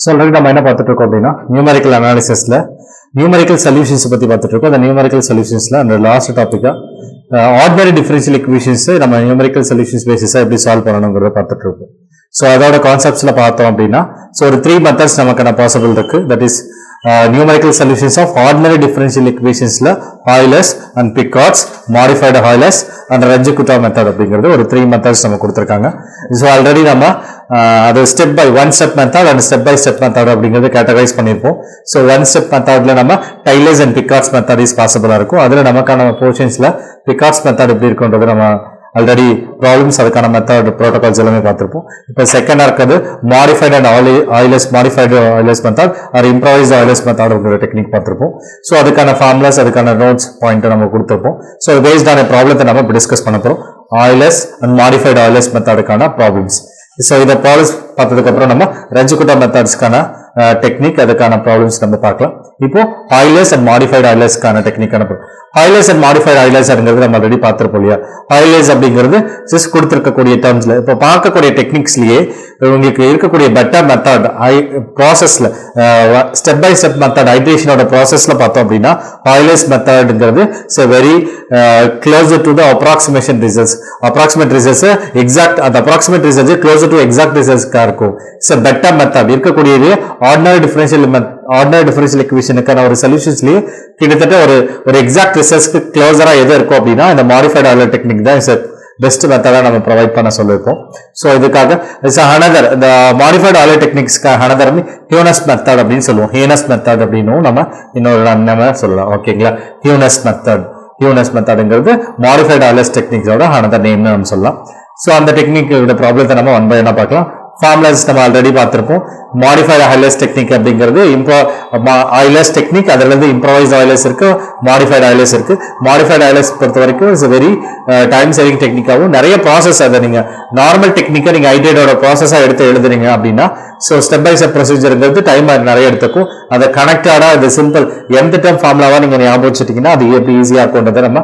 So already நம்ம என்ன பார்த்துட்டு இருக்கோம் அப்படின்னா நியூமரிக்கல் அனாலிசிஸ்ல நியூமரிக்கல் சொல்யூஷன்ஸ் பற்றி பார்த்துட்டு இருக்கோம். அந்த நியூமரிக்கல் சொல்யூஷன்ஸ்ல அந்த லாஸ்ட் டாபிக்கா ஆர்டினரி டிஃபரன்ஷியல் ஈக்குவேஷன்ஸ் நம்ம நியூமரிக்கல் சொல்யூஷன்ஸ் பேசிஸா எப்படி சால்வ் பண்ணணுங்கிறத பார்த்துட்டு இருக்கோம். ஸோ அதோட கான்செப்ட்ஸ்ல பார்த்தோம் அப்படின்னா ஒரு 3 மெத்தட்ஸ் நமக்கான பாசிபிள் இருக்கு. That is numerical solutions of ordinary differential equations la Euler's and Picard's modified Euler's and Ranjit-Kutta method அப்படிங்கிறது ஒரு 3 methods நம்ம கொடுத்திருக்காங்க. So already நம்ம அது step by one step method and step by step method அப்படிங்கிறது categorise பண்ணிருப்போம். So one step methodல நம்ம Euler's and Picard's method is possible இருக்கும். அதுல நமக்கான போர்ஷன்ஸ்ல Picard's method எப்படி இருக்குன்றது நம்ம ஆல்ரெடி ப்ராப்ளம்ஸ் அதுக்கான மெத்தட் ப்ரோட்டோகால்ஸ் எல்லாமே பார்த்துருப்போம். இப்போ செகண்டா இருக்கிறது modified and Euler's modified Euler's method R improvised Euler's method அப்படிங்கிற டெக்னிக் பார்த்துருப்போம். ஸோ அதுக்கான ஃபார்முலாஸ் அதுக்கான நோட்ஸ் பாயிண்ட் நம்ம கொடுத்துருப்போம். ஸோ பேஸ்ட் ஆன ப்ராப்ளத்தை நம்ம இப்போ டிஸ்கஸ் பண்ண போகிறோம். Euler's அண்ட் மாடிஃபைடு Euler's மெத்தடுக்கான ப்ராப்ளம்ஸ். ஸோ இதை ப்ராப்ளம்ஸ் பார்த்ததுக்கு அப்புறம் நம்ம Ranjit-Kutta மெத்தட்ஸ்க்கான டெக்னிக் அதுக்கான ப்ராப்ளம்ஸ் நம்ம பார்க்கலாம். இப்போ Euler's அண்ட் மாடிஃபைடு Euler'ஸ்க்கான டெக்னிக் அனுப்புறோம். Euler's and modified Euler's அப்படிங்கிறது நம்ம ஆல்ரெடி பார்த்திருப்போம் இல்லையா. Euler's அப்படிங்கிறது ஜஸ்ட் கொடுத்திருக்கக்கூடிய டேர்ம்ஸ்ல இப்போ பார்க்கக்கூடிய டெக்னிக்ஸ்லயே உங்களுக்கு இருக்கக்கூடிய பெட்டர் மெத்தட் ப்ராசஸ்ல ஸ்டெப் பை ஸ்டெப் மெத்தட் ஐட்ரேஷனோட ப்ராசஸ்ல பார்த்தோம் அப்படின்னா Euler's மெத்தட்ங்கிறது very closer to the approximation results. Approximate results exact அந்த approximate results closer to exact ரிசல்ட்ஸ்க்கா இருக்கும். பெட்டர் மெத்தட் இருக்கக்கூடியது ஆர்டினரி டிஃபரன்ஷியல் ஈக்குவேஷனுக்கான ஒரு சொல்யூஷன்ஸ்லயே கிட்டத்தட்ட ஒரு எக்ஸாக்ட் ரிசல்ட்ஸ்க்கு க்ளோசரா எது இருக்கும் அப்படின்னா இந்த மாடிஃபைட் Euler டெக்னிக் தான் பெஸ்ட் மெத்தடா நம்ம ப்ரொவைட் பண்ண சொல்லியிருக்கோம். ஸோ இதுக்காக ஹனதர் இந்த மாடிஃபைட் Euler டெக்னிக்ஸ்க்கு ஹனதர் வந்து ஹியூனஸ் மெத்தட் அப்படின்னு சொல்லுவோம். ஹியூனஸ் மெத்தட் அப்படின்னு நம்ம இன்னொரு நம்ம சொல்லலாம். ஓகேங்களா, ஹியூனஸ் மெத்தட்ங்கிறது மாடிஃபைட் Euler டெக்னிக்ஸோட ஹனதர் நேம்னு நம்ம சொல்லலாம். ஸோ அந்த டெக்னிக்கோட ப்ராப்ளத்தை நம்ம ஒன் பை ஒன்னா பார்க்கலாம். ஃபார்முலாஸ் நம்ம ஆல்ரெடி பார்த்திருப்போம். மாடிஃபைடு Euler's டெக்னிக் அப்படிங்கிறது Euler's டெக்னிக், அதுல இருந்து இம்ப்ரவைஸ்டு Euler's இருக்கு, மாடிஃபைடு Euler's இருக்கு. மாடிஃபைடு Euler's பொறுத்த வரைக்கும் இட்ஸ் வெரி டைம் சேவிங் டெக்னிக்காகவும் நிறைய ப்ராசஸ் அதை நீங்க நார்மல் டெக்னிக்கை நீங்க ஐடியோட ப்ராசஸா எடுத்து எழுதுறீங்க அப்படின்னா ஸோ ஸ்டெப் பை ஸ்டெப் ப்ரொசீஜர்ங்கிறது டைம் நிறைய எடுத்துக்கும். அதை கனெக்டடா அது சிம்பிள் எந்த டைம் ஃபார்முலாவா நீங்க ஞாபகம் வச்சுட்டீங்கன்னா அது எப்படி ஈஸியா இருக்கும்ன்றதை நம்ம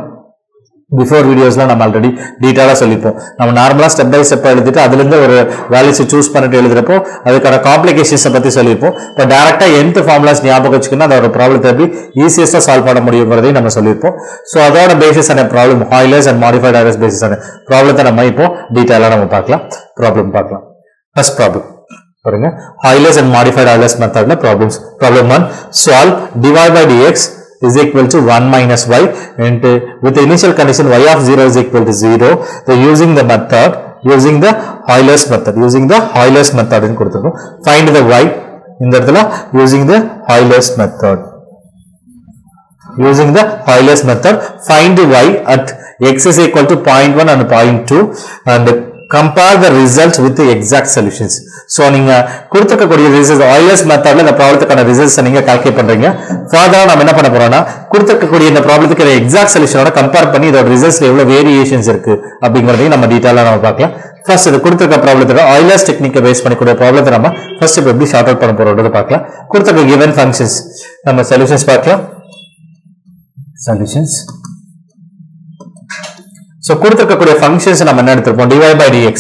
பிஃபோர் வீடியோஸ்ல நம்ம ஆல்ரெடி டீட்டெயிலா சொல்லிப்போம். நம்ம நார்மலா ஸ்டெப் பை ஸ்டெப் எழுதிட்டு அதுல இருந்து ஒரு வேல்யூஸ் சூஸ் பண்ணிட்டு எழுதுறப்போ அதுக்கான காம்ப்ளிகேஷன்ஸ் பத்தி சொல்லியிருப்போம். இப்போ டைரக்டா எந்த ஃபார்முலாஸ் ஞாபகம் வச்சுக்கணும் அதோட ப்ராப்ளத்தை எப்படி ஈஸியஸ்டா சால்வ் பண்ண முடியுங்கிறதையும் நம்ம சொல்லியிருப்போம். ஸோ அதோட பேசிஸ் ஆன problem Euler's and modified Euler's basis ஆன ப்ராப்ளத்தை நம்ம இப்போ டீட்டெயிலா நம்ம பார்க்கலாம். ஃபர்ஸ்ட் ப்ராப்ளம் பாருங்க, Euler's and modified Euler's மெத்தட்ல problems. Problem 1, solve dy by dx is equal to 1 minus y and with the initial condition y of 0 is equal to 0. So using the Euler's method ன்னு கொடுத்திருக்கோம். Find the y இந்த இடத்துல using the Euler's method find the y at x is equal to 0.1 and 0.2 and compare the results with the exact solutions. So நீங்க கொடுத்திருக்கக்கூடிய results Euler's மெத்தட்ல இந்த ப்ராப்ளத்துக்கான results நீங்க calculate பண்றீங்க. ஃபர்தரா நம்ம என்ன பண்ண போறோம்னா கொடுத்திருக்கக்கூடிய இந்த ப்ராப்ளத்துக்கு எக்ஸாக்ட் சொல்யூஷனோட கம்பேர் பண்ணி இதோட ரிசல்ட்ஸ்ல எவ்வளவு வேரியேஷன்ஸ் இருக்கு அப்படிங்கறதையும் நம்ம டீடைலா நம்ம பார்க்கலாம். ஃபர்ஸ்ட் இது கொடுத்திருக்க ப்ராப்ளத்தோட Euler's டெக்னிக்கை பேஸ் பண்ணிக்கூடிய ப்ராப்ளத்தை நம்ம ஃபர்ஸ்ட் எப்படி ஷார்ட் அவுட் பண்ண போறோம்ன்றத பார்க்கலாம். கொடுத்திருக்க given functions நம்ம சொல்யூஷன்ஸ் பார்க்கலாம். சொல்யூஷன்ஸ் So கொடுத்திருக்கக்கூடிய ஃபங்க்ஷன்ஸ் நம்ம என்ன எடுத்திருப்போம், dy by dx.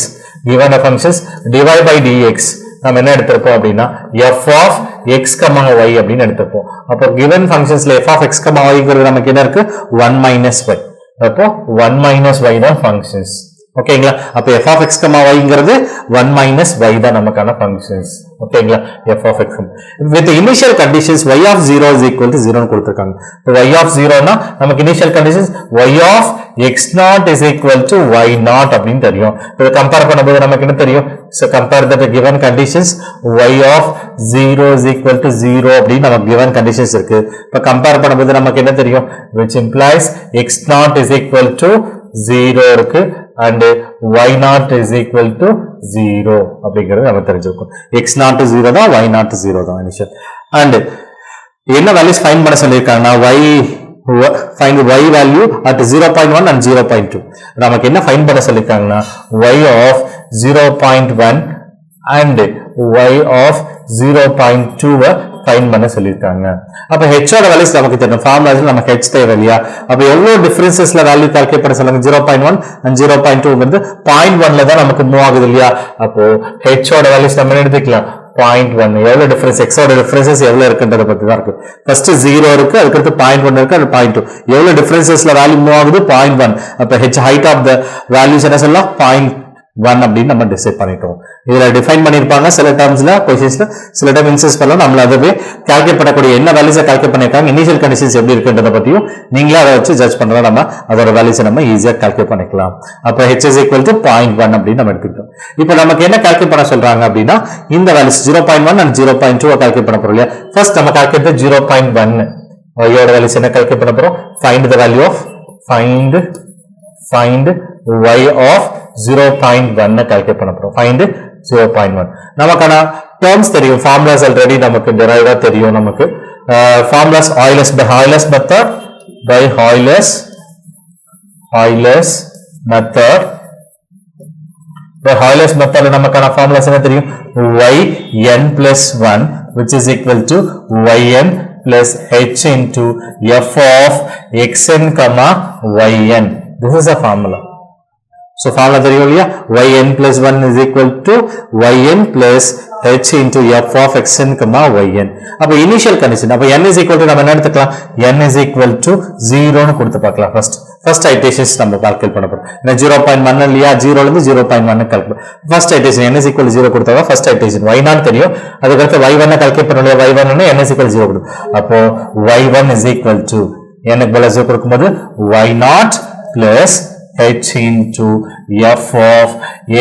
given functions dy by dx நம்ம என்ன எடுத்திருப்போம் அப்படின்னா f of x, y அப்படின்னு எடுத்திருப்போம். அப்போ given functionsல f of x, yங்கிறது நமக்கு என்ன இருக்கு 1 minus y. அப்போ 1 minus y தான் functions. ஓகேங்களா, அப்ப f of x, yங்கிறது 1 minus y தான் நமக்கான functions. ஓகேங்களா, f of x with the initial conditions y of 0 is equal to 0 னு கொடுத்திருக்காங்க. y of 0 னா நமக்கு initial conditions y of x0 is equal to y0 அப்படின்னு தெரியும். இத கம்பேர் பண்ணும்போது நமக்கு என்ன தெரியும், so compare the given conditions y of 0 is equal to 0 அப்படின்னு நமக்கு given conditions இருக்கு. இப்ப கம்பேர் பண்ணும்போது நமக்கு என்ன தெரியும், which implies x0 is equal to 0 இருக்கு and y0 is equal to 0 அப்படிங்கிறது நம்ம தெரிஞ்சிருக்கும். x0 0 தான், y0 0 தான் initial. and என்ன வேல்யூஸ் ஃபைண்ட் பண்ண சொல்லியிருக்காங்கன்னா find y value at 0.1 and 0.2. நமக்கு என்ன ஃபைண்ட் பண்ண சொல்லியிருக்காங்கன்னா y of 0.1 and y of 0.2 find பண்ண சொல்லியிருக்காங்க. அப்ப h ஓட வேல்யூஸ் நமக்கு தெரியும். ஃபார்முலாஸ்ல நமக்கு h தேவை இல்லையா. அப்ப எவ்வளவு டிஃபரன்சஸ்ல வேல்யூ கால்குலேட் பண்ண சொல்லுங்க. 0.1 and 0.2 வந்து 0.1ல தான் நமக்கு மூவ் ஆகுது இல்லையா. அப்போ h ஓட வேல்யூஸ் நம்ம எடுத்துக்கலாம் 0.1 எவ்வளவு டிஃபரன்ஸ் எக்ஸோட டிஃபரன்சஸ் எவ்வளவு இருக்குன்றத பத்தி தான் இருக்கு. ஃபர்ஸ்ட் 0 இருக்கு, அதுக்கடுத்து 0.1 இருக்கு, அது 0.2 எவ்வளவு டிஃபரன்சஸ்ல வேல்யூ மூவ் ஆகுது 0.1. அப்ப h height of the values என்ன சொல்லலாம் 0.1 அப்படின்னு நம்ம டிசைட் பண்ணிட்டோம். இதுல டிஃபைன் பண்ணிருப்பாங்க சில டேர்ம்ஸ்ல கொஸ்டின்ஸ்ல, சில டைம் இன்செஸ்ட் பண்ணலாம். நம்மள அதுவே கால்குலேட் பண்ணக்கூடிய என்ன வேல்யூஸை கால்குலேட் பண்ணிருக்காங்க, இனிஷியல் கண்டிஷன்ஸ் எப்படி இருக்குன்றத பத்தியும் நீங்களே அதை வச்சு ஜட்ஜ் பண்றோம். நம்ம அதோட வேல்யூஸை நம்ம ஈஸியா கால்குலேட் பண்ணிக்கலாம். அப்ப h is equal to 0.1 அப்படின்னு நம்ம எடுத்துக்கிட்டோம். இப்போ நமக்கு என்ன கால்குலேட் பண்ண சொல்றாங்க அப்படின்னா இந்த வேல்யூஸ் 0.1 and 0.2 கால்குலேட் பண்ண போறோம் இல்லையா. ஃபர்ஸ்ட் நம்ம கால்குலேட் 0.1 y ஓட வேல்யூஸ் என்ன கால்குலேட் பண்ண போறோம். find the value of find y of 0.1 calculate பண்ண போறோம். find 0.1 நமக்கான டேர்ம்ஸ் தெரியும், ஃபார்முலாஸ் ஆல்ரெடி நமக்கு டெரைவா தெரியும். நமக்கு formulas Euler's method by Euler's method நமக்கான ஃபார்முலாஸ் என்ன தெரியும், yn plus 1 which is equal to yn plus h into f of xn comma yn. This is a formula. So formula தெரியும் இல்லையா, yn plus 1 is equal to yn plus h into f of xn comma yn. அப்ப initial condition, அப்ப n is equal to நம்ம என்ன எடுத்துக்கலாம், n is equal to 0 னு கொடுத்து பார்க்கலாம். ஃபர்ஸ்ட் ஐட்டரேஷன்ஸ் நம்ம கால்குலேட் பண்ண போறோம். ஏன்னா 0.1 இல்லையா, 0 ல இருந்து 0.1 calculate. First iteration n is equal to 0 கொடுத்தா ஃபர்ஸ்ட் ஐட்டரேஷன் y0 தெரியும். அதுக்கு அடுத்து y1 கால்குலேட் பண்ணனும். y1 னா n is equal to 0 கொடுக்கும். அப்போ y1 is equal to n க்கு பதிலா 0 கொடுக்கும்போது y0 plus h into f of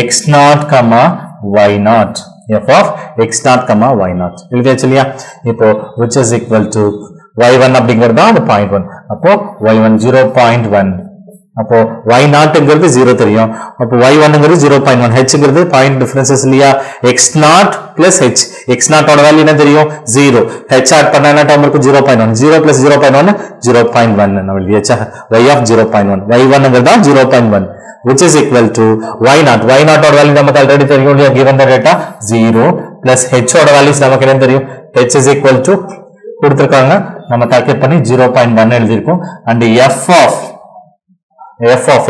x0 comma y0, f of x0 comma y0 எழுதியாச்சு இல்லையா. இப்போ which is equal to y1 அப்படிங்கிறது தான் அந்த 0.1. அப்போ y1 0.1, அப்போ y0ங்கிறது 0 தெரியும். அப்போ y1ங்கிறது 0.1, hங்கிறது பாயிண்ட் டிஃபரன்சஸ் இல்லையா. x0 plus h, x0 ஓட வேல்யூ என்ன தெரியும் 0, h ஆட் பண்ணா என்ன டேர்ம் இருக்கும் 0.1, 0 plus 0.1 0.1 நம்ம எழுதியாச்சா. y of 0.1, y1ங்கிறது தான் 0.1 which is equal to y0 ஓட வேல்யூ நமக்கு ஆல்ரெடி தெரியும் இல்லையா, given the data 0 plus h ஓட வேல்யூஸ் நமக்கு என்ன தெரியும், h is equal to கொடுத்திருக்காங்க, நம்ம கால்குலேட் பண்ணி 0.1 எழுதி இருக்கோம். and f of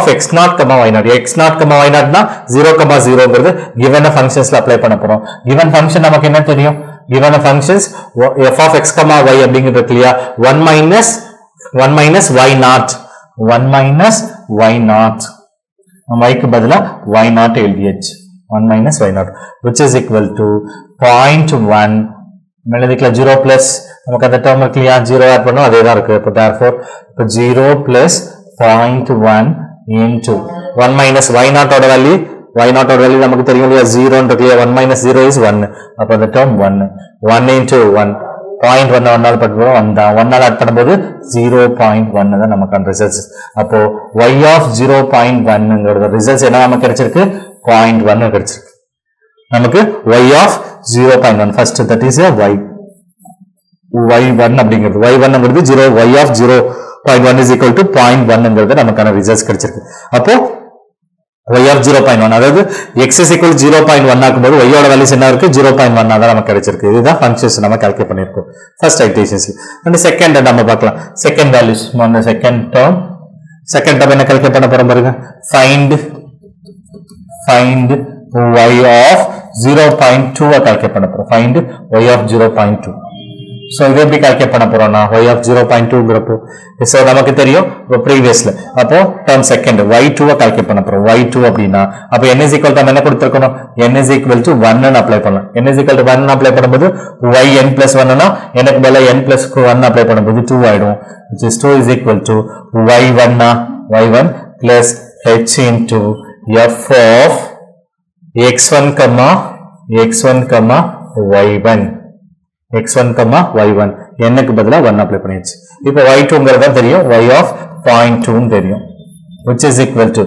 x0 comma y0, x0 comma y0 னா 0 comma 0ங்கிறது given functionsல அப்ளை பண்ண போறோம். given function நமக்கு என்ன தெரியும், given functions f of x comma y அப்படிங்கிறது இல்லையா, 1 minus y0 நம்ம y க்கு பதிலா y0 எழுதியாச்சு. 1 minus y0 which is equal to 0.1 எழுதிக்கலாம். 0 plus நமக்கு அந்த டேர்ம் இருக்கு இல்லையா, 0 ஆட் பண்ணோம் அதே தான் இருக்கு. இப்போ therefore 0 plus 0.1 into 1 minus y0 ஓட வேல்யூ நமக்கு தெரியும் இல்லையா, 0 இருக்கு இல்லையா, 1 minus 0 is 1. அப்போ அந்த டேர்ம் 1 into 1 0.1 1 பண்ணும்போது 1 தான், 1 ஆட் பண்ணும்போது 0.1 தான் நமக்கான ரிசல்ட்ஸ். அப்போ y of 0.1ங்கிறது ரிசல்ட்ஸ் என்ன நமக்கு கிடைச்சிருக்கு 0.1 கிடைச்சிருக்கு நமக்கு. y of 0.1 first that is a y1 அப்படிங்கிறது y1ங்கிறது 0, y of 0.1 is equal to 0.1ங்கிறது நமக்கான ரிசல்ட்ஸ் கிடைச்சிருக்கு. அப்போ y of 0.1 அதாவது x is equal to 0.1 ஆக்கும்போது y ஓட வேல்யூஸ் என்ன இருக்கு 0.1 தான் நமக்கு கிடைச்சிருக்கு. இதுதான் ஃபங்க்ஷன்ஸ் நம்ம கால்குலேட் பண்ணிருக்கோம் ஃபர்ஸ்ட் ஐட்டரேஷன்ஸ்ல. and செகண்ட் நம்ம பார்க்கலாம். செகண்ட் வேல்யூஸ் அந்த செகண்ட் டேர்ம் என்ன கால்குலேட் பண்ண போறோம் பாருங்க. find y of 0.2 கால்குலேட் பண்ண போறோம். find y of 0.2. சோ இதை எப்படி கால்குலேட் பண்ண போறோம்னா y of 0.2ங்கிறப்போ சோ நமக்கு தெரியும் ப்ரீவியஸ்ல. அப்போ டேர்ம் செகண்ட் y2 கால்குலேட் பண்ண போறோம். y2 அப்படினா அப்ப n is equal to என்ன கொடுத்திருக்கணும், n is equal to 1 ன்னு அப்ளை பண்ணலாம். n is equal to 1 ன்னு அப்ளை பண்ணும்போது yn plus 1 னா எனக்கு பதிலா n plus 1 அப்ளை பண்ணும்போது 2 ஆயிடும். which is 2 is equal to y1 plus h into f of x1 comma y1 n க்கு பதிலா 1 அப்ளை பண்ணியாச்சு. இப்போ y2ங்கிறது தெரியும், y of 0.2 ன்னு தெரியும். which is equal to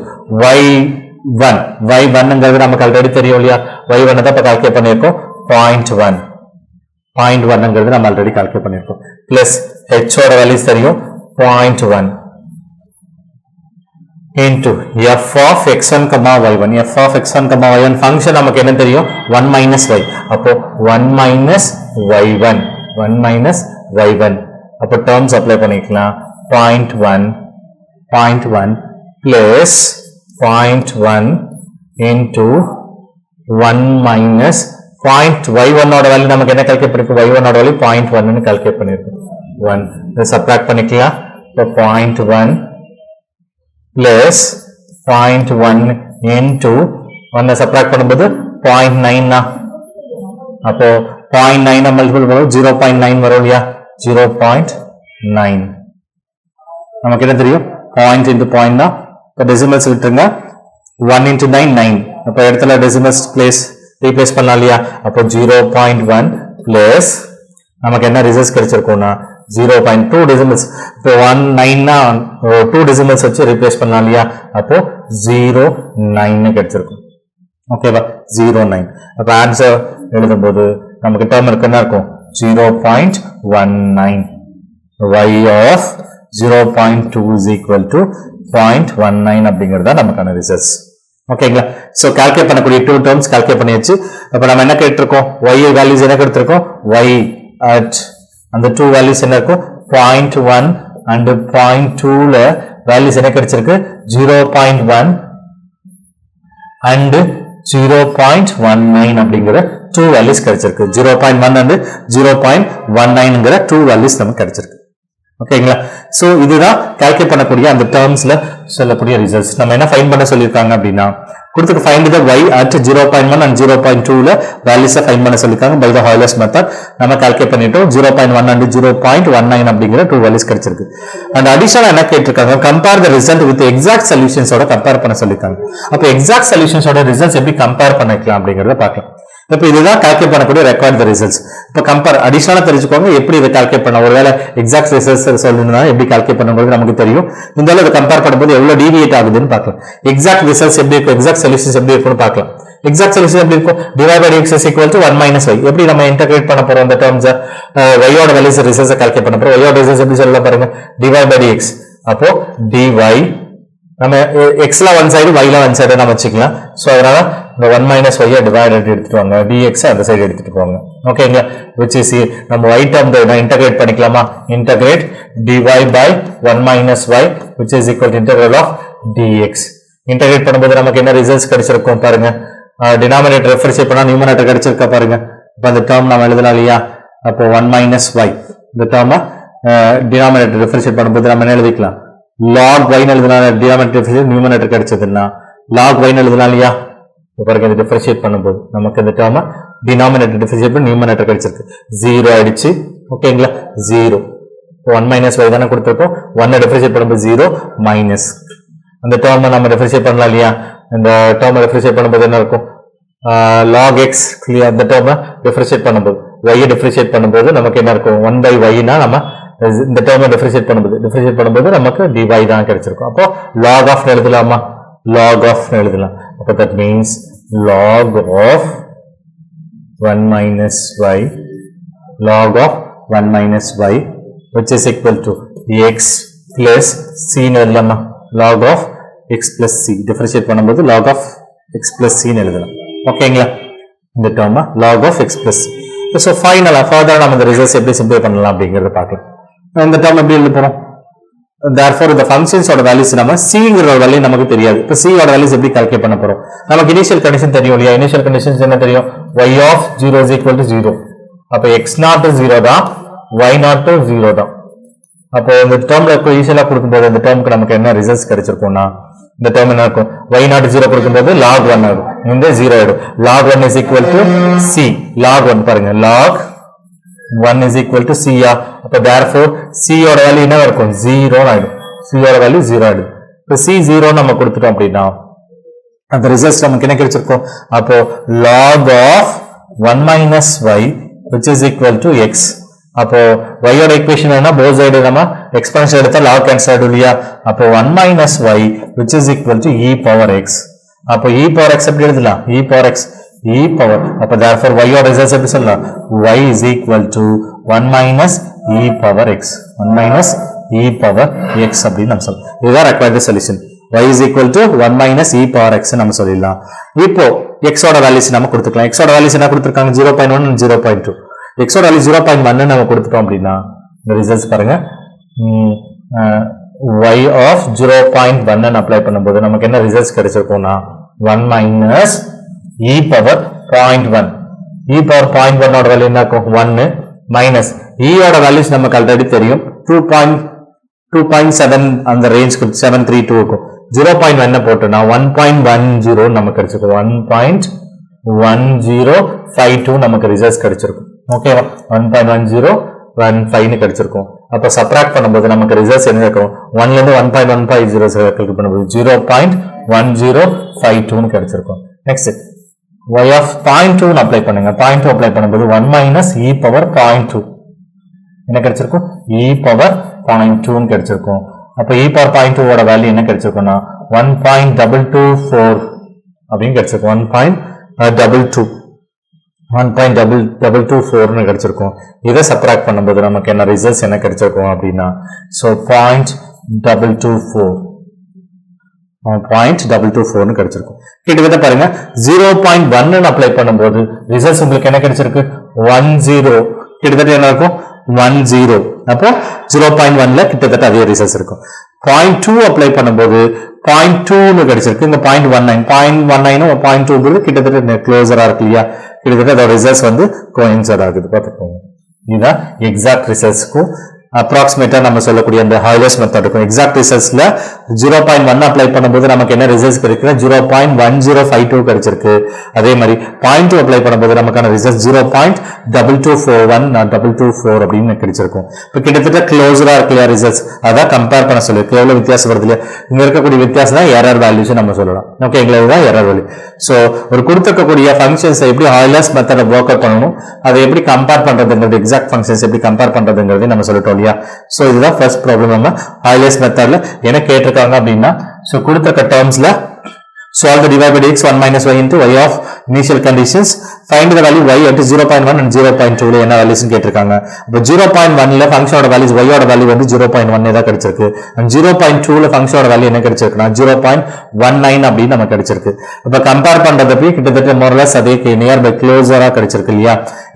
y1ங்கிறது நமக்கு ஆல்ரெடி தெரியும் இல்லையா, y1 தான் இப்ப கால்குலேட் பண்ணிருக்கோம் 0.1ங்கிறது நம்ம ஆல்ரெடி கால்குலேட் பண்ணிருக்கோம். பிளஸ் h ஓட வேல்யூஸ் தெரியும் 0.1 into f of x1 comma y1. f of x1 comma y1 function நமக்கு என்ன தெரியும் 1 minus y. அப்போ 1 minus y1 அப்போ terms apply பண்ணிக்கலாம். 0.1 plus 0.1 into 1 minus point y1 ஓட வேல்யூ நமக்கு என்ன கால்குலேட் பண்ணிருக்கோம், y1 ஓட வேல்யூ 0.1 கால்குலேட் பண்ணிருக்கோம். 1 இதை சப்ட்ராக்ட் பண்ணிக்கலாம். இப்போ 0.1 பிளஸ் 0.1 into 1 சப்ட்ராக்ட் பண்ணும்போது 0.9 அப்போ 0.9 மல்டிபிள் பண்ணும்போது 0.9 வரும் இல்லையா, 0.9 நமக்கு என்ன தெரியும், பாயிண்ட் இன்டு பாயிண்ட் தான். இப்போ டெசிமல்ஸ் விட்டுருங்க, 1 into 9 9, அப்போ இடத்துல டெசிமல்ஸ் பிளேஸ் ரீப்ளேஸ் பண்ணலாம் இல்லையா. அப்போ 0.1 பிளஸ் நமக்கு என்ன ரிசல்ட்ஸ் கிடைச்சிருக்கோம்னா 0.2 டெசிமல்ஸ். இப்போ 1 9னா 2 டெசிமல்ஸ் வச்சு ரீப்ளேஸ் பண்ணலாம் இல்லையா. அப்போ 0.9 கிடைச்சிருக்கும். ஓகேவா, 0.9. அப்போ ஆன்சர் எழுதும்போது நமக்கு டேர்ம் இருக்குன்னா இருக்கும் 0.19. y of 0.2 is equal to 0.19 அப்படிங்கிறதா நமக்கான ரிசல்ட்ஸ். ஓகேங்களா. ஸோ கால்குலேட் பண்ணக்கூடிய 2 டேர்ம்ஸ் கால்குலேட் பண்ணியாச்சு. அப்போ நம்ம என்ன கேட்டிருக்கோம், y வேல்யூஸ் என்ன கொடுத்துருக்கோம், y at அந்த 2 வேல்யூஸ் என்ன இருக்கும், 0.1 அண்ட் 0.2ல வேல்யூஸ் என்ன கிடைச்சிருக்கு, 0.1 அண்ட் 0.19 அப்படிங்கிற 2 வேல்யூஸ் கிடைச்சிருக்கு. 0.1 அண்ட் 0.19ங்கிற 2 வேல்யூஸ் நமக்கு கிடைச்சிருக்கு. ஓகேங்களா. சோ இதுதான் கால்குலேட் பண்ணக்கூடிய அந்த டேர்ம்ஸ்ல சொல்லக்கூடிய ரிசல்ட்ஸ். நம்ம என்ன ஃபைண்ட் பண்ண சொல்லிருக்காங்க அப்படின்னா, கொடுத்துட்டு find the y at 0.1 and 0.2ல வேல்யூஸை ஃபைண்ட் பண்ண சொல்லிருக்காங்க பை தி ஹாய்லர்ஸ் மெத்தட். நம்ம கால்குலேட் பண்ணிட்டோம். 0.1 and 0.19 அப்படிங்கிற 2 வேல்யூஸ் கிடைச்சிருக்கு. அண்ட் அடிஷனலா என்ன கேட்டிருக்காங்க, compare the result with exact சொல்யூஷன்ஸோட கம்பேர் பண்ண சொல்லிருக்காங்க. அப்போ எக்ஸாக்ட் சொல்யூஷன்ஸோட ரிசல்ட்ஸ் எப்படி கம்பேர் பண்ணிக்கலாம் அப்படிங்கறத பார்க்கலாம். இப்போ இதுதான் கால்குலேட் பண்ணக்கூடிய ரெக்கார்ட் தி ரிசல்ட்ஸ். இப்போ கம்பேர் அடிஷனலா தெரிஞ்சுக்கோங்க எப்படி இதை கால்குலேட் பண்ண, ஒருவேளை எக்ஸாக்ட் ரிசல்ட்ஸ் சொல்லணும்னா எப்படி கால்குலேட் பண்ணும்போது நமக்கு தெரியும். இந்த இதை கம்பேர் பண்ணும்போது எவ்வளவு டீவியேட் ஆகுதுன்னு பார்க்கலாம். எக்ஸாக்ட் ரிசல்ட்ஸ் எப்படி இருக்கும், எக்ஸாக்ட் சொல்யூஷன்ஸ் எப்படி இருக்கும்னு பார்க்கலாம். எக்ஸாக்ட் சொல்யூஷன் எப்படி இருக்கும், divide by x is equal to 1 minus y. எப்படி நம்ம இன்டகிரேட் பண்ண போறோம் அந்த டேர்ம்ஸ், y ஓட வேல்யூஸ் ரிசல்ட்ஸ் கால்குலேட் பண்ண போறோம். y ஓட ரிசல்ட்ஸ் எப்படி சொல்லலாம் பாருங்க, டிவைட் பை x. அப்போ dy நம்ம xல ஒன் சைடு yல ஒன் சைடு நம்ம வச்சுக்கலாம். சோ அதனால இந்த 1 minus y டிவைடட் எடுத்துட்டு வாங்க, dx அந்த சைடு எடுத்துட்டு போங்க. ஓகேங்களா. which is நம்ம y டேர்ம் நான் இன்டகிரேட் பண்ணிக்கலாமா, integrate dy by 1 minus y which is equal to integral of dx. Integrate பண்ணும்போது நமக்கு என்ன ரிசல்ட்ஸ் கிடைச்சிருக்கும் பாருங்க. டினாமினேட்டர் ரெஃபரன்ஷியேட் பண்ணா நியூமரேட்டர் கிடைச்சிருக்கா பாருங்க. அப்ப அந்த டேர்ம் நாம எழுதலாம் இல்லையா. அப்போ 1 minus y இந்த டேர்ம் டினாமினேட்டர் ரெஃபரன்ஷியேட் பண்ணும்போது நம்ம என்ன எழுதிக்கலாம், log y எழுதலாம். டினாமினேட்டர் நியூமரேட்டர் கிடைச்சதுன்னா log y எழுதலாம் இல்லையா. பாருங்க இந்த டிஃபரன்ஷியேட் பண்ணும்போது நமக்கு இந்த டேர்ம் டினாமினேட்டர் டிஃபரன்ஷியேட் பண்ணி நியூமரேட்டர் கிடைச்சிருக்கு, 0 ஆயிடுச்சு. ஓகேங்களா, 0. 1 minus y தானே கொடுத்திருக்கோம், 1 டிஃபரன்ஷியேட் பண்ணும்போது 0 மைனஸ் அந்த டேர்ம் நம்ம டிஃபரன்ஷியேட் பண்ணலாம் இல்லையா. இந்த டேர்ம் டிஃபரன்ஷியேட் பண்ணும்போது என்ன இருக்கும், log x இல்லையா. அந்த டேர்ம் டிஃபரன்ஷியேட் பண்ணும்போது y டிஃபரன்ஷியேட் பண்ணும்போது நமக்கு என்ன இருக்கும், 1 by y னா நம்ம இந்த டேர்ம் டிஃபரன்ஷியேட் பண்ணும்போது நமக்கு dy தான் கிடைச்சிருக்கும். அப்போ log of எழுதலாமா, log of எழுதலாம். அப்போ that means log of 1 minus y, log of 1 minus y which is equal to x plus c எழுதலாமா, log of x plus c differentiate பண்ணும்போது log of x plus c எழுதலாம். ஓகேங்களா, இந்த term log of x plus c. So ஃபைனலா further நம்ம இந்த results எப்படி சிம்பிளை பண்ணலாம் அப்படிங்கறத பார்க்கலாம். இந்த டேர்ம் எப்படி எழுத போறோம், therefore இந்த ஃபங்க்ஷன்ஸோட வேல்யூஸ் நம்ம cங்கிற வேல்யூ நமக்கு தெரியாது. இப்போ c ஓட வேல்யூஸ் எப்படி கால்குலேட் பண்ண போறோம், நமக்கு இனிஷியல் கண்டிஷன் தெரியும் இல்லையா. இனிஷியல் கண்டிஷன்ஸ் என்ன தெரியும், y of 0 is equal to 0. அப்போ x0 0 தான், y0 0 தான். அப்போ இந்த டேர்ம்ல இனிஷியலா கொடுக்கும்போது இந்த டேர்முக்கு நமக்கு என்ன ரிசல்ட்ஸ் கிடைச்சிருக்கும்னா, இந்த டேர்ம் என்ன இருக்கும், y0 0 கொடுக்கும்போது log 1 ஆகும், இந்த 0 ஆயிடும். log 1 is equal to c, log 1 பாருங்க, log 1 is equal to c. அப்ப therefore c ஓட வேல்யூ என்ன இருக்கும், 0 ஆயிடும். c ஓட வேல்யூ 0 ஆயிடும். இப்போ c 0 நம்ம கொடுத்துட்டோம் அப்படின்னா அந்த ரிசல்ட்ஸ் நமக்கு என்ன கிடைச்சிருக்கும், அப்போ log of 1 minus y which is equal to x. அப்போ y ஓட ஈக்குவேஷன் என்ன, போத் சைடு நம்ம எக்ஸ்பென்ஷன் எடுத்தா log கேன்சல் ஆயிடும் இல்லையா. அப்போ 1 minus y which is equal to e power x. அப்போ e power x எப்படி எழுதலாம், e power x, e power. அப்ப therefore y ஓட ரிசல்ட்ஸ் எப்படி சொல்லலாம், y is equal to 1 minus e power x, 1 minus e power x அப்படின்னு நம்ம சொல்லலாம். இதுதான் required solution. y is equal to 1 minus e power x நம்ம சொல்லிடலாம். இப்போ x ஓட வேல்யூஸ் நம்ம கொடுத்துக்கலாம். x ஓட வேல்யூஸ் என்ன கொடுத்திருக்காங்க, 0.1 and 0.2. x ஓட வேல்யூ 0.1 நம்ம கொடுத்துட்டோம் அப்படின்னா இந்த ரிசல்ட்ஸ் பாருங்க, y of 0.1 அப்ளை பண்ணும்போது நமக்கு என்ன results கிடைச்சிருக்கும்னா 1 minus e power 0.1. e power 0.1 ஓட வேல்யூ என்ன இருக்கும் 1 மைனஸ் e ஓட வேல்யூஸ் நமக்கு ஆல்ரெடி தெரியும் 2.7 அந்த ரேஞ்ச்க்கு 732 இருக்கும் 0.1 போட்டோம்னா 1.10 நமக்கு கிடைச்சிருக்கும் 1.1052 நமக்கு ரிசல்ட்ஸ் கிடைச்சிருக்கும் ஓகேவா 1.1015 கிடைச்சிருக்கும் அப்ப சப்ட்ராக்ட் பண்ணும்போது நமக்கு ரிசல்ட்ஸ் என்ன இருக்கும் 1 ல இருந்து 1.150 சப்ட்ராக்ட் பண்ணும்போது 0.1052 கிடைச்சிருக்கும் நெக்ஸ்ட் y of 0.2 அப்ளை பண்ணுங்க 0.2 அப்ளை பண்ணும்போது 1 minus e power 0.2 என்ன கிடைச்சிருக்கும் e power 0.2 கிடைச்சிருக்கும் அப்ப e power 0.2 ஓட வேல்யூ என்ன கிடைச்சிருக்கும்னா 1.224 அப்படின்னு கிடைச்சிருக்கும் 1.224 கிடைச்சிருக்கும் இதை சப்ட்ராக்ட் பண்ணும்போது நமக்கு என்ன ரிசல்ட்ஸ் என்ன கிடைச்சிருக்கும் அப்படின்னா so 0.224 கிடைச்சிருக்கும் கிட்டத்தட்ட பாருங்க 0.1 அப்ளை பண்ணும்போது ரிசல்ட்ஸ் உங்களுக்கு என்ன கிடைச்சிருக்கு 10 கிட்டத்தட்ட என்ன இருக்கும் 10 அப்போ 0.1ல கிட்டத்தட்ட அதே ரிசல்ட்ஸ் இருக்கும் 0.2 அப்ளை பண்ணும்போது 0.2 கிடைச்சிருக்கு இந்த 0.19 0.2 கிட்டத்தட்ட க்ளோசரா இருக்கு இல்லையா கிட்டத்தட்ட அதோட ரிசல்ட்ஸ் வந்து கோயின்சைட் ஆகுது பார்த்துக்கோங்க இதுதான் எக்ஸாக்ட் ரிசல்ட்ஸ்க்கும் அப்ராக்சிமேட்டா நம்ம சொல்லக்கூடிய அந்த ஹைலஸ் மெத்தட் இருக்கும் எக்ஸாக்ட் ரிசல்ட்ஸ்ல 0.1 அப்ளை பண்ணும்போது நமக்கு என்ன ரிசல்ட்ஸ் கிடைக்குது 0.1052 கிடைச்சிருக்கு அதே மாதிரி 0.2 அப்ளை பண்ணும்போது நமக்கான ரிசல்ட் 0.2241 அப்படின்னு கிடைச்சிருக்கும் இப்போ கிட்டத்தட்ட க்ளோஸரா இருக்கு ரிசல்ட்ஸ் அதான் கம்பேர் பண்ண சொல்லிருக்கு எவ்வளவு வித்தியாசம் வருது இல்லையா இங்க இருக்கக்கூடிய வித்தியாசம் தான் எரர் வேல்யூஸ் நம்ம சொல்லலாம் ஓகேங்களா இதுதான் எரர் வேல்யூ ஸோ ஒரு கொடுத்துருக்கக்கூடிய ஃபங்க்ஷன்ஸ் எப்படி ஹைலஸ் மெத்தடை ஒர்க் அவுட் பண்ணணும் அதை எப்படி கம்பேர் பண்றதுங்கிறது எக்ஸாக்ட் ஃபங்க்ஷன்ஸ் எப்படி கம்பேர் பண்றதுங்கிறது நம்ம சொல்லிட்டோம் சோ இதுதான் ஃபர்ஸ்ட் ப்ராப்ளம் நம்ம ஹைலஸ் மெத்தட்ல என்ன கேட்டிருக்காங்க அப்படின்னா சோ கொடுத்திருக்க டேர்ம்ஸ்ல solve the divide by dx 1 minus y into y of initial conditions find the value y at 0.1 and 0.2 ல என்ன வேல்யூஸ் கேட்டிருக்காங்க அப்ப 0.1 ல ஃபங்க்ஷனோட வேல்யூஸ் y ஓட வேல்யூ வந்து 0.1 தான் கிடைச்சிருக்கு and 0.2 ல ஃபங்க்ஷனோட வேல்யூ என்ன கிடைச்சிருக்குனா 0.19 அப்படி நமக்கு கிடைச்சிருக்கு அப்ப கம்பேர் பண்றதுக்கு கிட்டத்தட்ட more or less அதே நியர் பை க்ளோஸரா கிடைச்சிருக்கு இல்லையா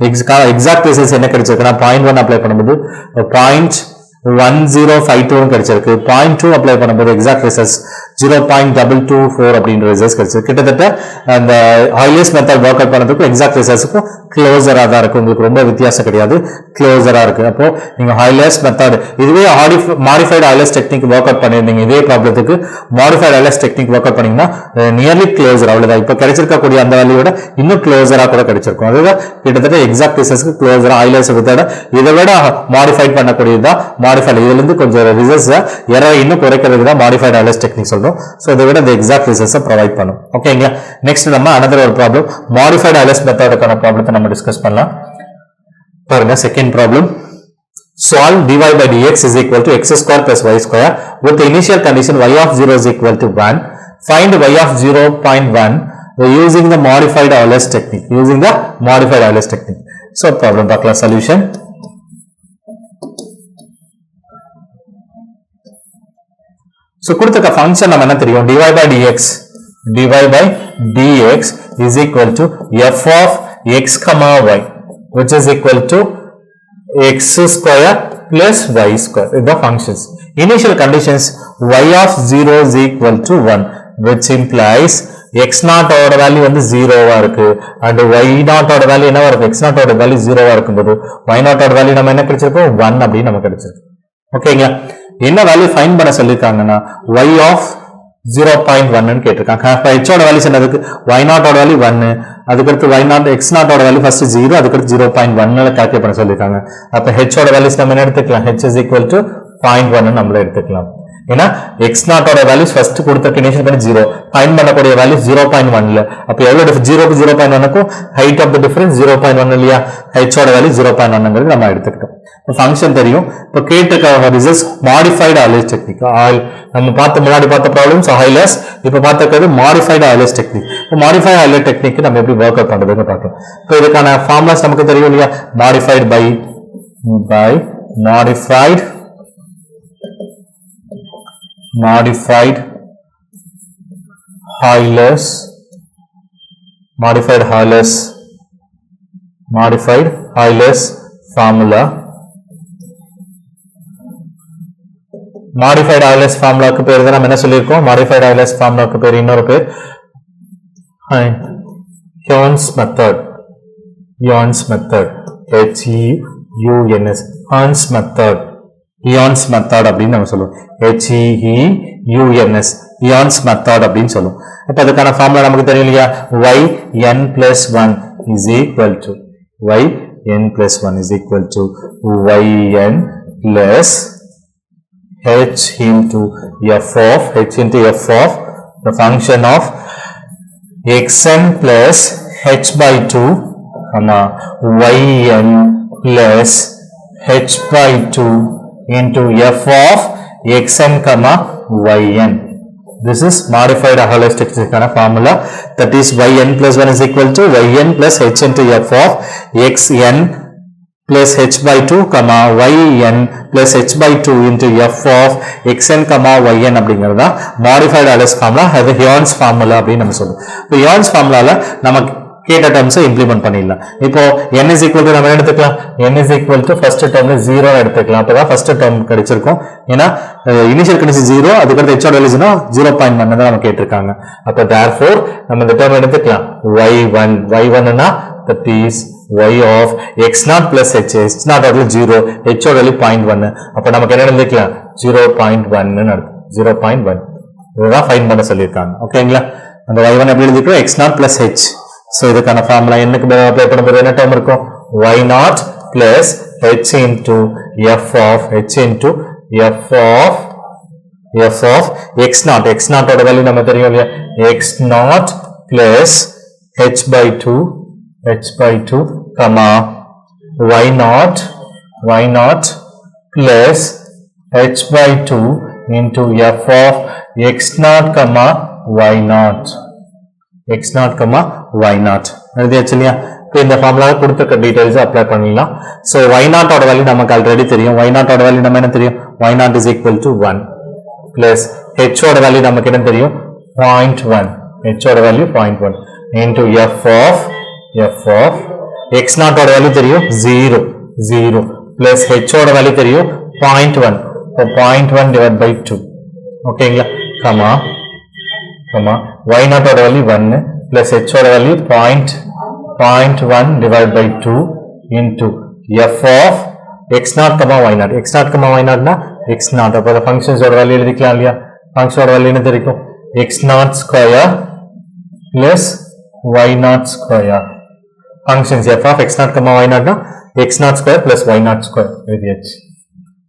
எக்ஸாக்ட் ரிசல்ட்ஸ் என்ன கிடைச்சிருக்குனா 0.1 அப்ளை பண்ணும்போது 0.1052 கிடைச்சிருக்கு 0.2 அப்ளை பண்ணும்போது எக்ஸாக்ட் ரிசல்ட்ஸ் 0.224 அப்படின்ற ரிசல்ட்ஸ் கிடைச்சிருக்கு கிட்டத்தட்ட அந்த ஹைலஸ் மெத்தட் ஒர்க் அவுட் பண்ணதுக்கும் எக்ஸாக்ட் ரிசல்ட்ஸ்க்கும் க்ளோஸரா தான் இருக்கு உங்களுக்கு ரொம்ப வித்தியாசம் கிடையாது க்ளோஸரா இருக்கு அப்போ நீங்க ஹைலஸ் மெத்தட் இதுவே மாடிஃபைடு ஹைலஸ் டெக்னிக் ஒர்க் அவுட் பண்ணிருந்தீங்க இதே ப்ராப்ளத்துக்கு மாடிஃபைடு ஹைலஸ் டெக்னிக் ஒர்க் அவுட் பண்ணீங்கன்னா நியர்லி க்ளோஸர் அவ்வளவுதான் இப்போ கிடைச்சிருக்கக்கூடிய அந்த வேல்யூட இன்னும் க்ளோஸரா கூட கிடைச்சிருக்கும் அதுதான் கிட்டத்தட்ட எக்ஸாக்ட் ரிசல்ட்ஸ்க்கு க்ளோஸரா ஹைலஸ் மெத்தட் இதை விட மாடிஃபைட் பண்ணக்கூடியதுதான் மாடிஃபைடு இதுல இருந்து கொஞ்சம் ரிசல்ட்ஸ் எரர் இன்னும் குறைக்கிறதுக்கு தான் மாடிஃபைடு ஹைலஸ் டெக்னிக் சொல்றோம் சோ இதை விட the exact results ப்ரொவைட் பண்ணும் ஓகேங்களா நெக்ஸ்ட் நம்ம another ஒரு ப்ராப்ளம் மாடிஃபைடு ஹைலஸ் மெத்தடுக்கான ப்ராப்ளத்தை நம்ம டிஸ்கஸ் பண்ணலாம் பாருங்க second problem solve dy by dx is equal to x square plus y square with the initial condition y of 0 is equal to 1 find y of 0.1 using the modified Euler's technique so problem பார்க்கலாம் solution so கொடுத்துக்க function நம்ம என்ன தெரியும் dy by dx is equal to f of x comma y which is equal to x square plus y square the functions initial conditions y of 0 is equal to 1 which implies x naught ஓட value வந்து 0 வா இருக்கு and y naught ஓட value என்னவா இருக்கு x naught ஓட value 0 வா இருக்கும்போது y naught ஓட வேல்யூ நம்ம என்ன கிடைச்சிருக்கோம் 1 அப்படி நமக்கு கிடைச்சிருக்கு ஓகேங்களா என்ன வேல்யூ ஃபைண்ட் பண்ண சொல்லிருக்காங்கன்னா y of 0.1 ன்னு கேட்டிருக்காங்க அப்ப h ஓட வேல்யூ என்னதுக்கு y naught ஓட வேல்யூ 1 அதுக்கு அடுத்து y naught x naught ஓட வேல்யூ ஃபர்ஸ்ட் 0 அதுக்கு அடுத்து 0.1 ல கால்குலேட் பண்ண சொல்லிருக்காங்க அப்ப h ஓட வேல்யூஸ் நம்ம என்ன எடுத்துக்கலாம் h is equal to 0.1 ன்னு நம்மள எடுத்துக்கலாம் ஏனா x naught ஓட வேல்யூஸ் ஃபர்ஸ்ட் கொடுத்த இனிஷியல் பண்ணி 0 ஃபைண்ட் பண்ணக்கூடிய வேல்யூ 0.1 ல அப்ப எவ்வளவு 0 க்கு 0.1 க்கு ஹைட் ஆஃப் தி டிஃபரன்ஸ் 0.1 இல்லையா h ஓட வேல்யூ 0.1 ங்கிறது நம்ம எடுத்துக்கிட்டோம் இப்போ ஃபங்க்ஷன் தெரியும் இப்போ கேட்டிருக்க ரிசல்ட்ஸ் மாடிஃபைடு ஹைலஸ் டெக்னிக் நம்ம முன்னாடி பார்த்த ப்ராப்ளம்ஸ் ஹைலஸ் இப்போ பார்த்துக்கிறது மாடிஃபைடு ஹைலஸ் டெக்னிக் இப்போ மாடிஃபைடு ஹைலஸ் டெக்னிக் நம்ம எப்படி ஒர்க் அவுட் பண்றதுன்னு பார்க்கலாம் இப்போ இதுக்கான ஃபார்முலாஸ் நமக்கு தெரியும் இல்லையா modified by modified Euler's formula modified Euler's formula க்கு பேர் தான் நம்ம என்ன சொல்லிருக்கோம் modified Euler's formula க்கு பேர் இன்னொரு பேர் Heun's method Eon's method. H-E-U-N-S. Eon's method. Eon's method அப்படின்னு நம்ம சொல்லுவோம். H-E-U-N-S. Eon's method அப்படின்னு சொல்லுவோம். அப்ப அதுக்கான ஃபார்முலா நமக்கு தெரியும் இல்லையா? yn plus 1 is equal to yn plus 1 is equal to yn plus h into f of the function of xn plus h by 2 comma yn plus h by 2 into f of xn comma yn. This is modified holistic formula, that is yn plus 1 is equal to yn plus h into f of xn plus h by 2 comma yn plus h by 2 into f of xn comma yn அப்படிங்கிறதா modified holistic formula. அது Eon's formula அப்படின்னு நம்ம சொல்லுவோம். இப்போ Eon's formulaல நமக்கு கேட்ட terms implement பண்ணிடலாம். இப்போ n is equal to நம்ம எடுத்துக்கலாம். n is equal to first டேர்ம்ல 0 எடுத்துக்கலாம். அப்பதான் ஃபர்ஸ்ட் டேர்ம் கிடைச்சிருக்கும். ஏன்னா இனிஷியல் கண்டிஷன் 0, அதுக்கு அடுத்து h ஓட வேல்யூ 0.1 தான் நம்ம கேட்டிருக்காங்க. அப்ப therefore நம்ம இந்த டேர்ம் எடுத்துக்கலாம். y1 னா that is y of x0 plus h. x0 ஓட 0, h ஓட வேல்யூ 0.1. அப்ப நமக்கு என்ன எழுதிக்கலாம்? 0.1 ன்னு அர்த்தம். 0.1 இதுதான் ஃபைண்ட் பண்ண சொல்லிருக்காங்க. ஓகேங்களா? அந்த y1 எப்படி எழுதிக்கிறோம்? x0 plus h. So இதுக்கான ஃபார்முலா என்னக்கு பதிலா அப்ளை பண்ணும்போது என்ன டேர்ம் இருக்கும்? y0 plus h into f of x0. x0 ஓட வேல்யூ நம்ம தெரியும் இல்லையா? x0 plus h by 2 comma y0 plus h by 2 into f of x0 comma y0. எழுதியாச்சு இல்லையா? இப்போ இந்த ஃபார்முலாவை கொடுத்துருக்க டீடைல்ஸ் அப்ளை பண்ணிடலாம். ஸோ y0 ஓட வேல்யூ நமக்கு ஆல்ரெடி தெரியும். y0 ஓட வேல்யூ நம்ம என்ன தெரியும்? y0 is equal to 1 plus h ஓட வேல்யூ நமக்கு என்ன தெரியும்? 0.1. h ஓட value 0.1 into f of x0 ஓட வேல்யூ தெரியும் 0 பிளஸ் h ஓட வேல்யூ தெரியும் 0.1. இப்போ 0.1 divided by 2. ஓகேங்களா? கமா y0 ஓட வேல்யூ 1 plus h ஓட value 0.1 divided by 2 into f of x0 y0. x0 y0 னா x0. அப்ப அந்த ஃபங்க்ஷன்ஸ் ஓட வேல்யூ எழுதிக்கலாம் இல்லையா? ஃபங்க்ஷன் ஓட வேல்யூ என்ன தெரியும்? x0 square plus y0 square. Functions f of x0 y0 னா x0 square plus y0 square எழுதியாச்சு.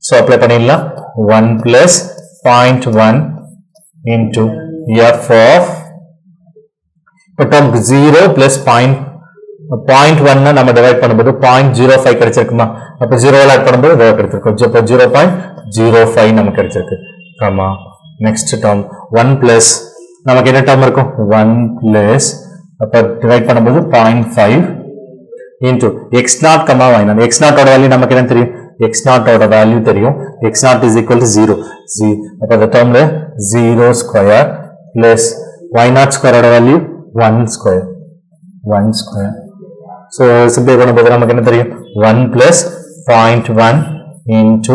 சோ அப்ளை பண்ணிடலாம். 1 plus 0.1 into f of இப்போ டேர்முக்கு 0 plus 0.1 நம்ம டிவைட் பண்ணும்போது 0.05 கிடைச்சிருக்குமா? அப்ப 0 ஆட் பண்ணும்போது இதோ கிடைச்சிருக்கும். அப்ப 0.05 நமக்கு கிடைச்சிருக்கு. ஆமா. நெக்ஸ்ட் டேர்ம் 1 plus நமக்கு என்ன டேர்ம் இருக்கும்? 1 plus அப்ப டிவைட் பண்ணும்போது 0.5 into x0 y0. x0 ஓட வேல்யூ நமக்கு என்ன தெரியும்? x0 ஓட வேல்யூ தெரியும். x0 is equal to 0. அப்ப இந்த டேர்ம்ல 0 square plus y0 square ஓட வேல்யூ 1 square. So simplify பண்ணும்போது நமக்கு என்ன தெரியும்? 1 plus 0.1 into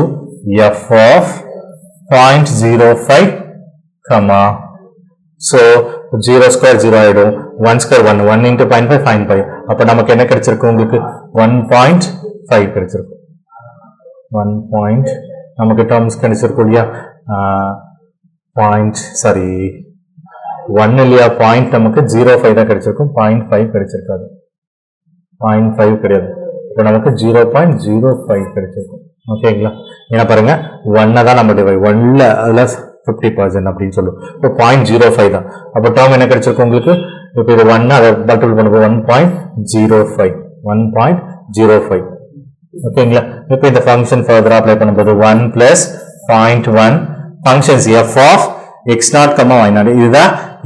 f of 0.05 comma. So 0 square 0 ஆயிடும். 1 square 1 into 0.5 0.5. அப்ப நமக்கு என்ன கிடைச்சிருக்கு? உங்களுக்கு 1.5 கிடைச்சிருக்கு. 1. நமக்கு டேர்ம்ஸ் கிடைச்சிருக்கு இல்லையா? 1 இல்லையா? பாயிண்ட் நமக்கு 0.5 தான் கிடைச்சிருக்கும். 0.5 கிடைச்சிருக்காது. 0.5 கிடையாது. இப்போ நமக்கு 0.05 கிடைச்சிருக்கும். ஓகேங்களா? ஏன்னா பாருங்க 1 தான் நம்ம டிவைட் 1ல அதுல 50% அப்படின்னு சொல்லுவோம். இப்போ 0.05 தான். அப்போ டேர்ம் என்ன கிடைச்சிருக்கும் உங்களுக்கு? இப்போ இது 1 அதை மல்டிபிள் பண்ணும்போது 1.05. ஓகேங்களா? இப்போ இந்த ஃபங்க்ஷன் ஃபர்தரா அப்ளை பண்ணும்போது 1 plus 0.1 functions f of x0 y0.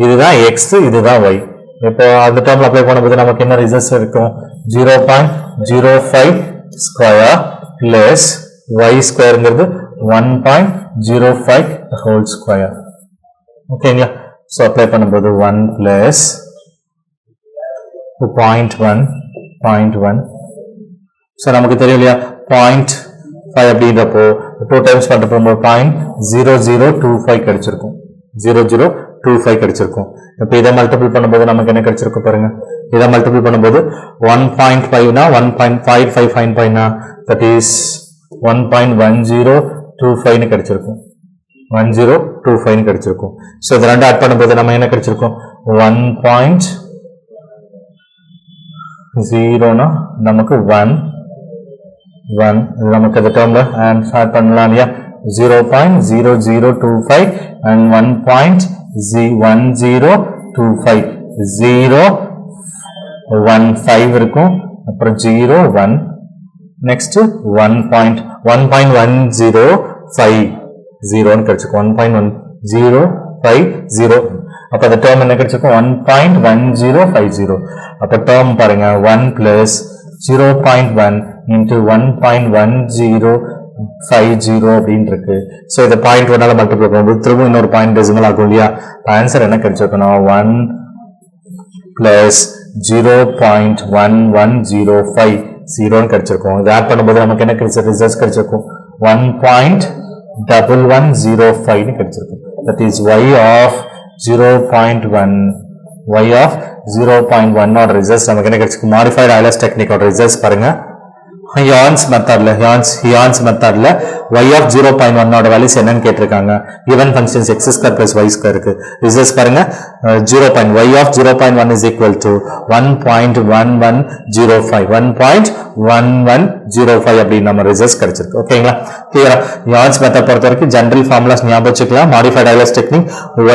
இதுதான் x, இதுதான் y. இப்போ அந்த டேர்ம்ல அப்ளை பண்ணும்போது நமக்கு என்ன ரிசல்ட்ஸ் இருக்கும்? 0.05 square plus y ஸ்கொயர்ங்கிறது 1.05 whole square. ஓகேங்களா? ஸோ அப்ளை பண்ணும்போது 1 பிளஸ் 0.1. ஸோ நமக்கு தெரியும் இல்லையா? 0.5 அப்படின்றப்போ 2 டைம்ஸ் பண்ணுறப்போ 0.0025 கிடைச்சிருக்கும். 0025 கிடைச்சிருக்கும். இப்போ இதை மல்டிபிள் பண்ணும்போது நமக்கு என்ன கிடைச்சிருக்கும் பாருங்க? இதை மல்டிபிள் பண்ணும்போது 1.5னா 1.55 ஃபைன் பண்ணா தட் இஸ் 1.1025 கிடைச்சிருக்கும். 1025 கிடைச்சிருக்கும். ஸோ இது ரெண்டு ஆட் பண்ணும்போது நம்ம என்ன கிடைச்சிருக்கும் 1.0னா நமக்கு 1 நமக்கு இந்த டேர்ம்ல ஆட் பண்ணலாம் இல்லையா 0.0025 and 1.1025 0.15 இருக்கும். அப்புறம் 0.1 நெக்ஸ்ட் 1.1050 கிடைச்சிருக்கும் 1.1050. அப்ப அந்த டேர்ம் என்ன கிடைச்சிருக்கும் 1.1050. அப்ப டேர்ம் பாருங்க 1 plus 0.1 into 1.1050 அப்படின்னு இருக்கு. ஸோ இதை பாயிண்ட் ஒன்னால மல்டிபிள் பண்ணும்போது திரும்ப இன்னொரு பாயிண்ட் டெசிமல் ஆகும் இல்லையா? ஆன்சர் என்ன கிடைச்சிருக்கணும் 1 plus 0.1105 கிடைச்சிருக்கும். இது ஆட் பண்ணும்போது நமக்கு என்ன கிடைச்ச ரிசல்ட் கிடைச்சிருக்கும் 1.1105 கிடைச்சிருக்கும். தட் இஸ் y of 0.1 ஓட ரிசல்ட்ஸ் நமக்கு என்ன கிடைச்சிருக்கும் மாடிஃபைட் ஐலஸ் டெக்னிக் ஓட ரிசல்ட்ஸ் பாருங்க. ஹியான்ஸ் மெத்தட்ல y of 0.1 ஓட வேல்யூஸ் என்னன்னு கேட்டிருக்காங்க. given functions x square plus y square இருக்கு. ரிசல்ட்ஸ் பாருங்க 0. y of 0.1 is equal to 1.1105 அப்படின்னு நம்ம ரிசல்ட்ஸ் கிடைச்சிருக்கு. ஓகேங்களா? கிளியரா? ஹியான்ஸ் மெத்தட் பொறுத்த வரைக்கும் ஜெனரல் ஃபார்முலாஸ் ஞாபகம் வச்சுக்கலாம். Modified Euler's technique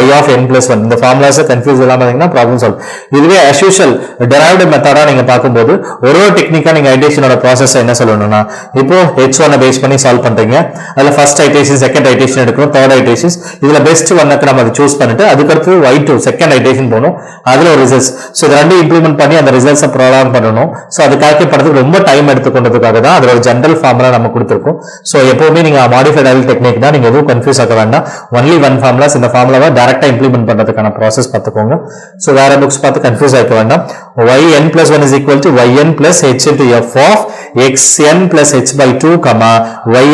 y of n plus 1 இந்த ஃபார்முலாஸ் கன்ஃபியூஸ் இல்லாம இருந்தீங்கன்னா ப்ராப்ளம் சால்வ். இதுவே as usual derived மெத்தடா நீங்க பார்க்கும்போது ஒரு டெக்னிக்கா நீங்க ஐடேஷனோட ப்ராசஸ் என்ன சொல்லணும்னா இப்போ h1 பேஸ் பண்ணி சால்வ் பண்றீங்க. அதுல ஃபர்ஸ்ட் ஐடேஷன் செகண்ட் ஐடேஷன் எடுக்கணும் தேர்ட் ஐடேஷன் இதுல பெஸ்ட் ஒன்னுக்கு நம்ம அதை சூஸ் பண்ணிட்டு அதுக்கடுத்து y2 செகண்ட் ஐடேஷன் போகணும். அதுல ஒரு ரிசல்ட்ஸ் ஸோ இது ரெண்டு இம்ப்ளிமெண்ட் பண்ணி அந்த ரிசல்ட்ஸை ப்ரோக்ராம் பண்ணணும். ஸோ அது கால்குலேட் பண்ணுறதுக்கு ரொம்ப டைம் எடுத்துக்கொண்டதுக்காக தான் அதோட ஜெனரல் ஃபார்முலா நம்ம கொடுத்துருக்கோம். ஸோ எப்பவுமே நீங்க மாடிஃபைட் ஐலஸ் டெக்னிக் தான் நீங்க எதுவும் கன்ஃபியூஸ் ஆக வேண்டாம். ஒன்லி ஒன் ஃபார்முலாஸ் இந்த ஃபார்முலாவை டேரக்டா இம்ப்ளிமெண்ட் பண்றதுக்கான ப்ராசஸ் பார்த்துக்கோங்க. ஸோ வேற புக்ஸ் பார்த்து கன்ஃபியூஸ் ஆகிக்க வேண்டாம். yn plus 1 is equal to yn plus h into f of xn plus h by 2 comma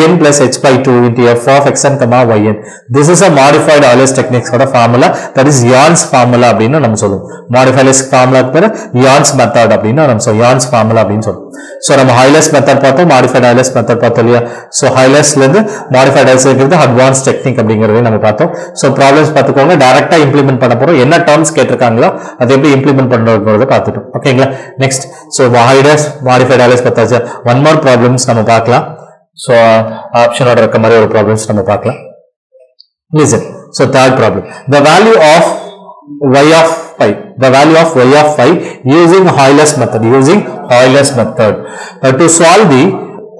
yn plus h by 2 into f of xn comma yn. This is a modified Euler's techniques ஓட formula, that is Yohn's formula அப்படின்னு நம்ம சொல்லுவோம். modified Euler's formula பேரு Yohn's method அப்படின்னு நம்ம சொல்லுவோம். Yohn's formula அப்படின்னு சொல்லுவோம். So நம்ம Euler's method பார்த்தோம், modified Euler's method பார்த்தோம் இல்லையா? So Euler'sல இருந்து modified Euler's இருக்கிறது advanced technique அப்படிங்கறதை நம்ம பார்த்தோம். So problems பார்த்துக்கோங்க, டைரக்டா இம்ப்ளிமெண்ட் பண்ண போறோம். என்ன டேர்ம்ஸ் கேட்டிருக்காங்களோ அதை எப்படி இம்ப்ளிமெண்ட் பண்றதுங்கிறத பார்த்துட்டோம். ஓகேங்களா? நெக்ஸ்ட் so modified Euler's பார்த்தாச்சு. ஒன் மோர் ப்ராப்ளம்ஸ் நம்ம பார்க்கலாம். ஸோ ஆப்ஷனோட இருக்க மாதிரி ஒரு ப்ராப்ளம்ஸ் நம்ம பார்க்கலாம். Listen. So third problem. The value of y of phi. The value of y of phi using Euler's method. To solve the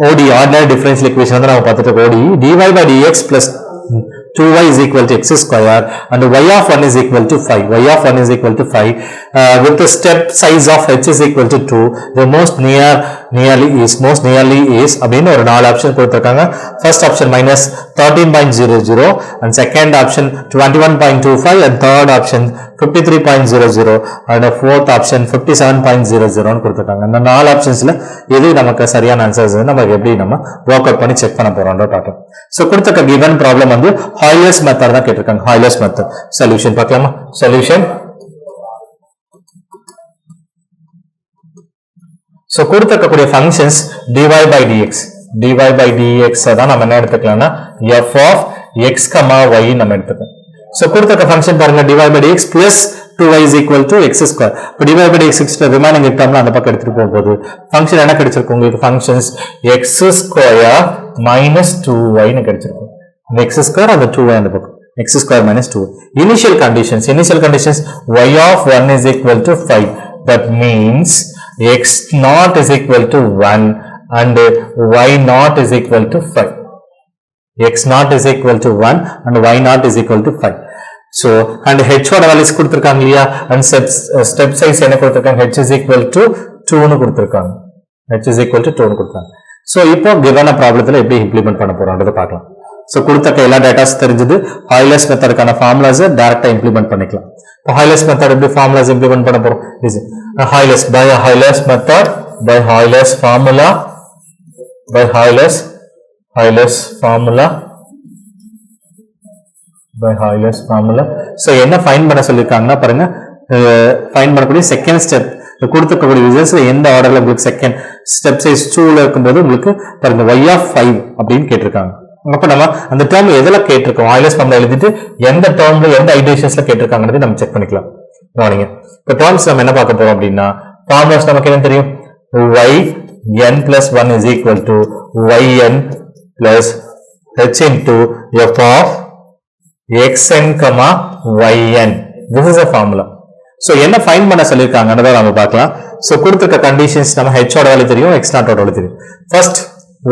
ODE, ordinary differential equation வந்து நம்ம பார்த்துட்டு ODE dy by dx plus 2y is equal to x square and y of 1 is equal to 5. With the step size of h is equal to 2, the most nearly is அப்படின்னு ஒரு நாலு option கொடுத்திருக்காங்க. First option minus 13.00 and second option 21.25 and third option 53.00 and fourth option 57.00 கொடுத்திருக்காங்க. இந்த நாலு ஆப்ஷன்ஸ்ல எது நமக்கு சரியான ஆன்சர்ஸ் நம்ம எப்படி நம்ம வொர்க் அவுட் பண்ணி செக் பண்ண போறோம்ன்ற பார்க்கலாம். சோ கொடுத்திருக்க given problem வந்து Euler's method தான் கேட்டிருக்காங்க. Euler's method சொல்யூஷன் பார்க்கலாமா? சொல்யூஷன் சோ கொடுத்திருக்கக்கூடிய ஃபங்க்ஷன்ஸ் dy by dx தான் நம்ம என்ன எடுத்துக்கலாம்னா f of x, y நம்ம எடுத்துக்கலாம். சோ கொடுத்திருக்க ஃபங்க்ஷன் பாருங்க dy by dx plus 2y is equal to x square. இப்போ dy by dx ரிமைனிங் டேர்ம்ல அந்த பக்கம் எடுத்துட்டு போகும்போது ஃபங்க்ஷன் என்ன கிடைச்சிருக்கும் உங்களுக்கு? Functions x square minus 2y ன்னு கிடைச்சிருக்கும். இந்த x square and the 2y அந்த பக்கம் x square minus 2y. Initial conditions y of 1 is equal to 5. That means x naught is equal to 1 and y naught is equal to 5. x naught is equal to 1 and y naught is equal to 5. So and h ஓட values கொடுத்திருக்காங்க இல்லையா? and step size என்ன கொடுத்திருக்காங்க? h is equal to 2 னு கொடுத்திருக்காங்க. so இப்போ given ப்ராப்ளத்துல எப்படி implement பண்ண போறோம்ன்றத பார்க்கலாம். சோ கொடுத்த எல்லா டேட்டாஸ் தெரிஞ்சது. Euler's மெத்தடுக்கான ஃபார்முலாஸ் டைரக்டா இம்ப்ளிமெண்ட் பண்ணிக்கலாம். இப்போ Euler's மெத்தட் எப்படி ஃபார்முலாஸ் இம்ப்ளிமெண்ட் பண்ண போறோம்? Euler's method by Euler's formula. So என்ன ஃபைண்ட் பண்ண சொல்லிருக்காங்கன்னா பாருங்க, ஃபைண்ட் பண்ணக்கூடிய செகண்ட் ஸ்டெப் கொடுத்துக்கூடிய ரிசல்ட்ஸ் எந்த ஆர்டர்ல உங்களுக்கு செகண்ட் ஸ்டெப் சைஸ் 2ல இருக்கும்போது உங்களுக்கு பாருங்க y of 5 அப்படின்னு கேட்டிருக்காங்க. அப்ப நம்ம அந்த டேர்ம் எதுல கேட்டிருக்கோம் ஆயிலர்ஸ் ஃபார்முலா எழுதிட்டு எந்த டேர்ம்ல எந்த ஐட்ரேஷன்ஸ்ல கேட்டிருக்காங்கன்றதை நம்ம செக் பண்ணிக்கலாம். கவனிங்க. இப்போ டேர்ம்ஸ் நம்ம என்ன பார்க்க போறோம் அப்படின்னா ஃபார்முலாஸ் நமக்கு என்ன தெரியும் yn plus 1 is equal to yn plus h into f of xn comma yn. This is a formula. So என்ன ஃபைண்ட் பண்ண சொல்லியிருக்காங்கன்றதை நம்ம பார்க்கலாம். ஸோ கொடுத்துருக்க கண்டிஷன்ஸ் நம்ம h ஓட வேல்யூ தெரியும், x நாட் ஓட வேல்யூ தெரியும். ஃபர்ஸ்ட்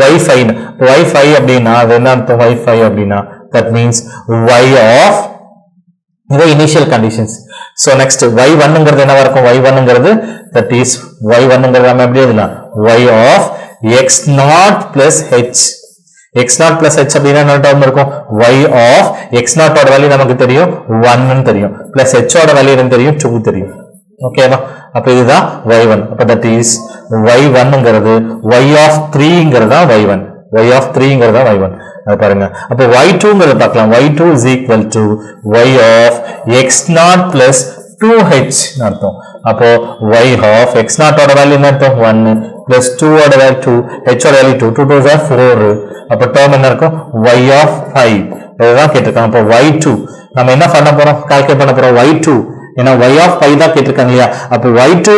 y5 y5 அப்படின்னா அது என்ன அர்த்தம்? y5 அப்படின்னா that means y of இது இனிஷியல் கண்டிஷன்ஸ். ஸோ நெக்ஸ்ட் y1ங்கிறது என்னவா இருக்கும்? y1ங்கிறது that is y1ங்கிறது நம்ம எப்படி எழுதலாம்? y of x naught plus h. x naught plus h அப்படின்னா என்ன டேர்ம் இருக்கும்? y of x naught ஓட வேல்யூ நமக்கு தெரியும் 1 ன்னு தெரியும், பிளஸ் h ஓட வேல்யூ என்ன தெரியும்? 2 தெரியும். ஓகேவா? அப்ப இதுதான் y1. அப்ப that is y1ங்கிறது y of 3ங்கிறது தான் y1, y of 3ங்கிறது தான் y1. அது பாருங்க. அப்ப y2ங்கிறது பார்க்கலாம். y2 is equal to y of x naught plus 2h ன்னு அர்த்தம். அப்போ y of x naught ஓட வேல்யூ என்ன அர்த்தம்? 1 plus 2 ஓட வேல்யூ 2, h ஓட வேல்யூ 2, 2 2s are 4. அப்ப டேர்ம் என்ன இருக்கும்? y of 5. இதுதான் கேட்டிருக்காங்க. அப்போ y2 நம்ம என்ன பண்ண போறோம்? கால்குலேட் பண்ண போறோம் y2. ஏன்னா y of 5 தான் கேட்டிருக்காங்க இல்லையா? அப்போ y2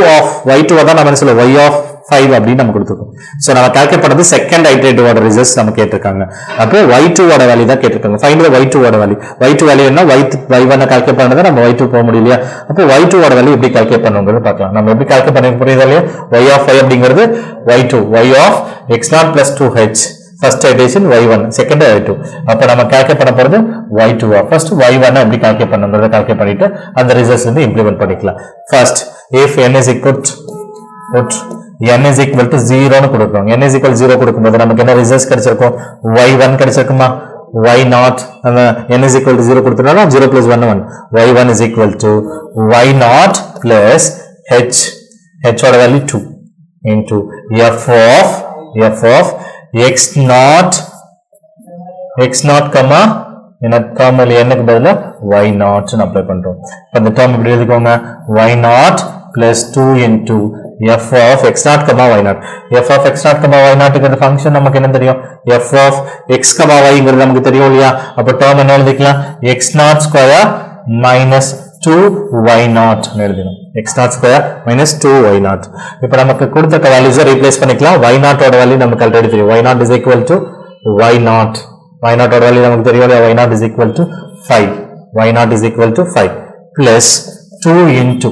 தான் நம்ம என்ன சொல்ல y of 5 அப்படின்னு நம்ம கொடுத்துருக்கோம். ஸோ நம்ம கால்குலேட் பண்ணது செகண்ட் ஐட்ரேட்டிவோட ரிசல்ட்ஸ் நம்ம கேட்டிருக்காங்க. அப்போ y2 ஓட வேல்யூ தான் கேட்டிருக்காங்க. ஃபைண்ட் த y2 ஓட வேல்யூ. y2 வேல்யூ என்ன? y1 கால்குலேட் பண்ணதை நம்ம y2 போக முடியலையா? அப்போ y2 ஓட வேல்யூ எப்படி கால்குலேட் பண்ணுங்கிறது பார்க்கலாம். நம்ம எப்படி கால்குலேட் பண்ண புரியுதா இல்லையா? y of 5 அப்படிங்கிறது y2, y of x0 plus 2h first iteration y1, second y2. அப்ப நம்ம கால்குலேட் பண்ண போறது y2. ஃபர்ஸ்ட் y1 எப்படி கால்குலேட் பண்ணுங்கிறத கால்குலேட் பண்ணிட்டு அந்த ரிசல்ட்ஸ் வந்து இம்ப்ளிமெண்ட் பண்ணிக்கலாம். First if n is equal to 0 னு கொடுக்கிறோம். n is equal to 0 கொடுக்கும்போது நமக்கு என்ன ரிசல்ட்ஸ் கிடைச்சிருக்கும்? y1 கிடைச்சிருக்குமா? y0 அந்த n is equal to 0 கொடுத்தனால 0 plus 1 1. y1 is equal to y0 plus h ஓட value 2 into f of x0 comma என்ன டேர்ம் n க்கு பதிலா y0 னு அப்ளை பண்றோம். அப்ப இந்த டேர்ம் இப்படி எழுதிக்கோங்க. y0 plus 2 into f of x0 comma y0. f of x0 comma y0 ங்கிறது ஃபங்க்ஷன் நமக்கு என்ன தெரியும்? f of x comma y ங்கிறது நமக்கு தெரியும் இல்லையா? அப்ப டேர்ம் என்ன எழுதிக்கலாம்? x0 square minus 2y0 னு எழுதணும். x0 square minus 2y0. இப்போ நமக்கு கொடுத்த வேல்யூஸை ரீப்ளேஸ் பண்ணிக்கலாம். y0 ஓட வேல்யூ நமக்கு ஆல்ரெடி தெரியும். y0 is equal to y0 ஓட வேல்யூ நமக்கு தெரியும் இல்லையா? y0 is equal to 5. y0 is equal to 5 plus 2 into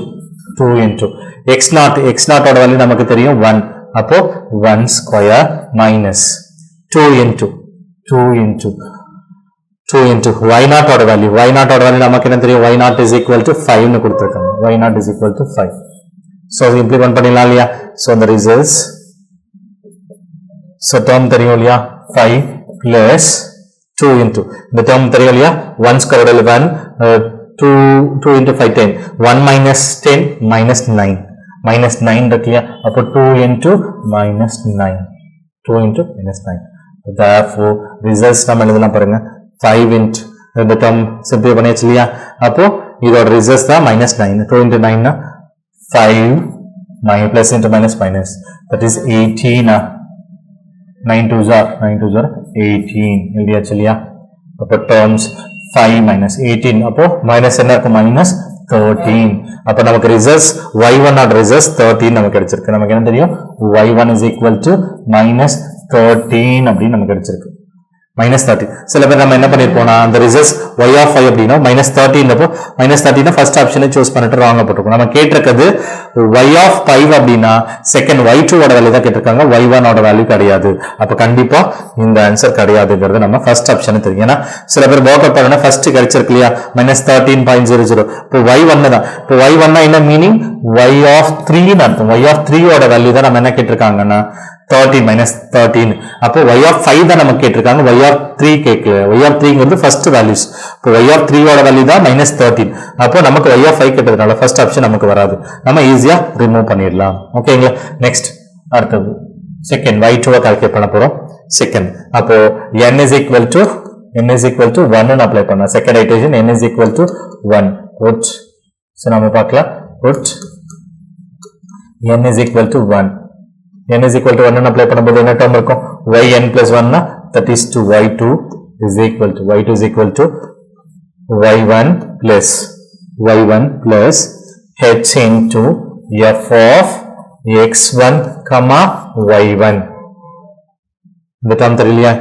x0 ஓட வேல்யூ நமக்கு தெரியும் 1. அப்போ 1 square minus 2 into y0 ஓட வேல்யூ நமக்கு என்ன தெரியும்? y0 is equal to 5 னு கொடுத்திருக்காங்க. y0 is equal to 5. So implement பண்ணிடலாம் இல்லையா? So the results so term தெரியும் இல்லையா? 5 plus 2 into இந்த டேர்ம் தெரியும் இல்லையா? 1 square root 1 2 into 5 10 1 minus 10 minus 9 இருக்கு இல்லையா? அப்போ 2 into minus 9 therefore results நம்ம எழுதலாம் பாருங்க. 5 into இந்த டேர்ம் சிம்பிள் பண்ணியாச்சு இல்லையா? அப்போ இதோட ரிசல்ட்ஸ் தான் minus 9. 2 into 9 னா 5 plus into minus that is 18. 9 2s are 18 எழுதியாச்சு இல்லையா? அப்போ டேர்ம்ஸ் 5 minus 18 அப்போ மைனஸ் என்ன இருக்கும்? minus 13. அப்போ நமக்கு ரிசல்ட்ஸ் y1 ஓட ரிசல்ட்ஸ் 13 நமக்கு கிடைச்சிருக்கு. நமக்கு என்ன தெரியும்? y1 is equal to minus 13 அப்படின்னு நமக்கு கிடைச்சிருக்கு. minus 30. சில பேர் நம்ம என்ன பண்ணிருப்போம்னா அந்த ரிசல்ட்ஸ் y of 5 அப்படின்னா minus 13 அப்போ minus 13 ஃபர்ஸ்ட் ஆப்ஷனை சூஸ் பண்ணிட்டு ராங்கா போட்டுருக்கோம். நம்ம கேட்டிருக்கிறது y of 5 அப்படின்னா செகண்ட் y2 ஓட வேல்யூ தான் கேட்டிருக்காங்க, y1 ஓட வேல்யூ கிடையாது. அப்ப கண்டிப்பா இந்த ஆன்சர் கிடையாதுங்கிறது நம்ம ஃபர்ஸ்ட் ஆப்ஷன் தெரியும். ஏன்னா சில பேர் ஒர்க் அவுட் பண்ணா ஃபர்ஸ்ட் கிடைச்சிருக்கு இல்லையா? minus 13.00. இப்போ y1 தான். இப்போ y1 என்ன மீனிங்? y of 3 ன்னு அர்த்தம். y of 3 ஓட வேல்யூ தான் நம்ம என்ன கேட்டிருக்காங்கன்னா 13 minus 13. அப்போ y of 5 தான் நமக்கு கேட்டிருக்காங்க, y of 3 கேட்கல. y of 3 ங்கிறது ஃபர்ஸ்ட் வேல்யூஸ். இப்போ y of 3 ஓட வேல்யூ தான் minus 13. அப்போ நமக்கு y of 5 கேட்டதுனால ஃபர்ஸ்ட் ஆப்ஷன் நமக்கு வராது. நம்ம ஈஸியா ரிமூவ் பண்ணிடலாம். ஓகேங்களா? நெக்ஸ்ட் அடுத்தது செகண்ட் y2 கால்குலேட் பண்ண போறோம். செகண்ட் அப்போ n is equal to 1 ன்னு அப்ளை பண்ணா second iteration n is equal to 1 put. So நாம பார்க்கலாம் put n is equal to 1. n is equal to 1 apply பண்ணும்போது என்ன term இருக்கும்? yn plus 1 na, that is to y2 is equal to y1 plus h into f of x1 comma y1. இந்த term தெரியலையா?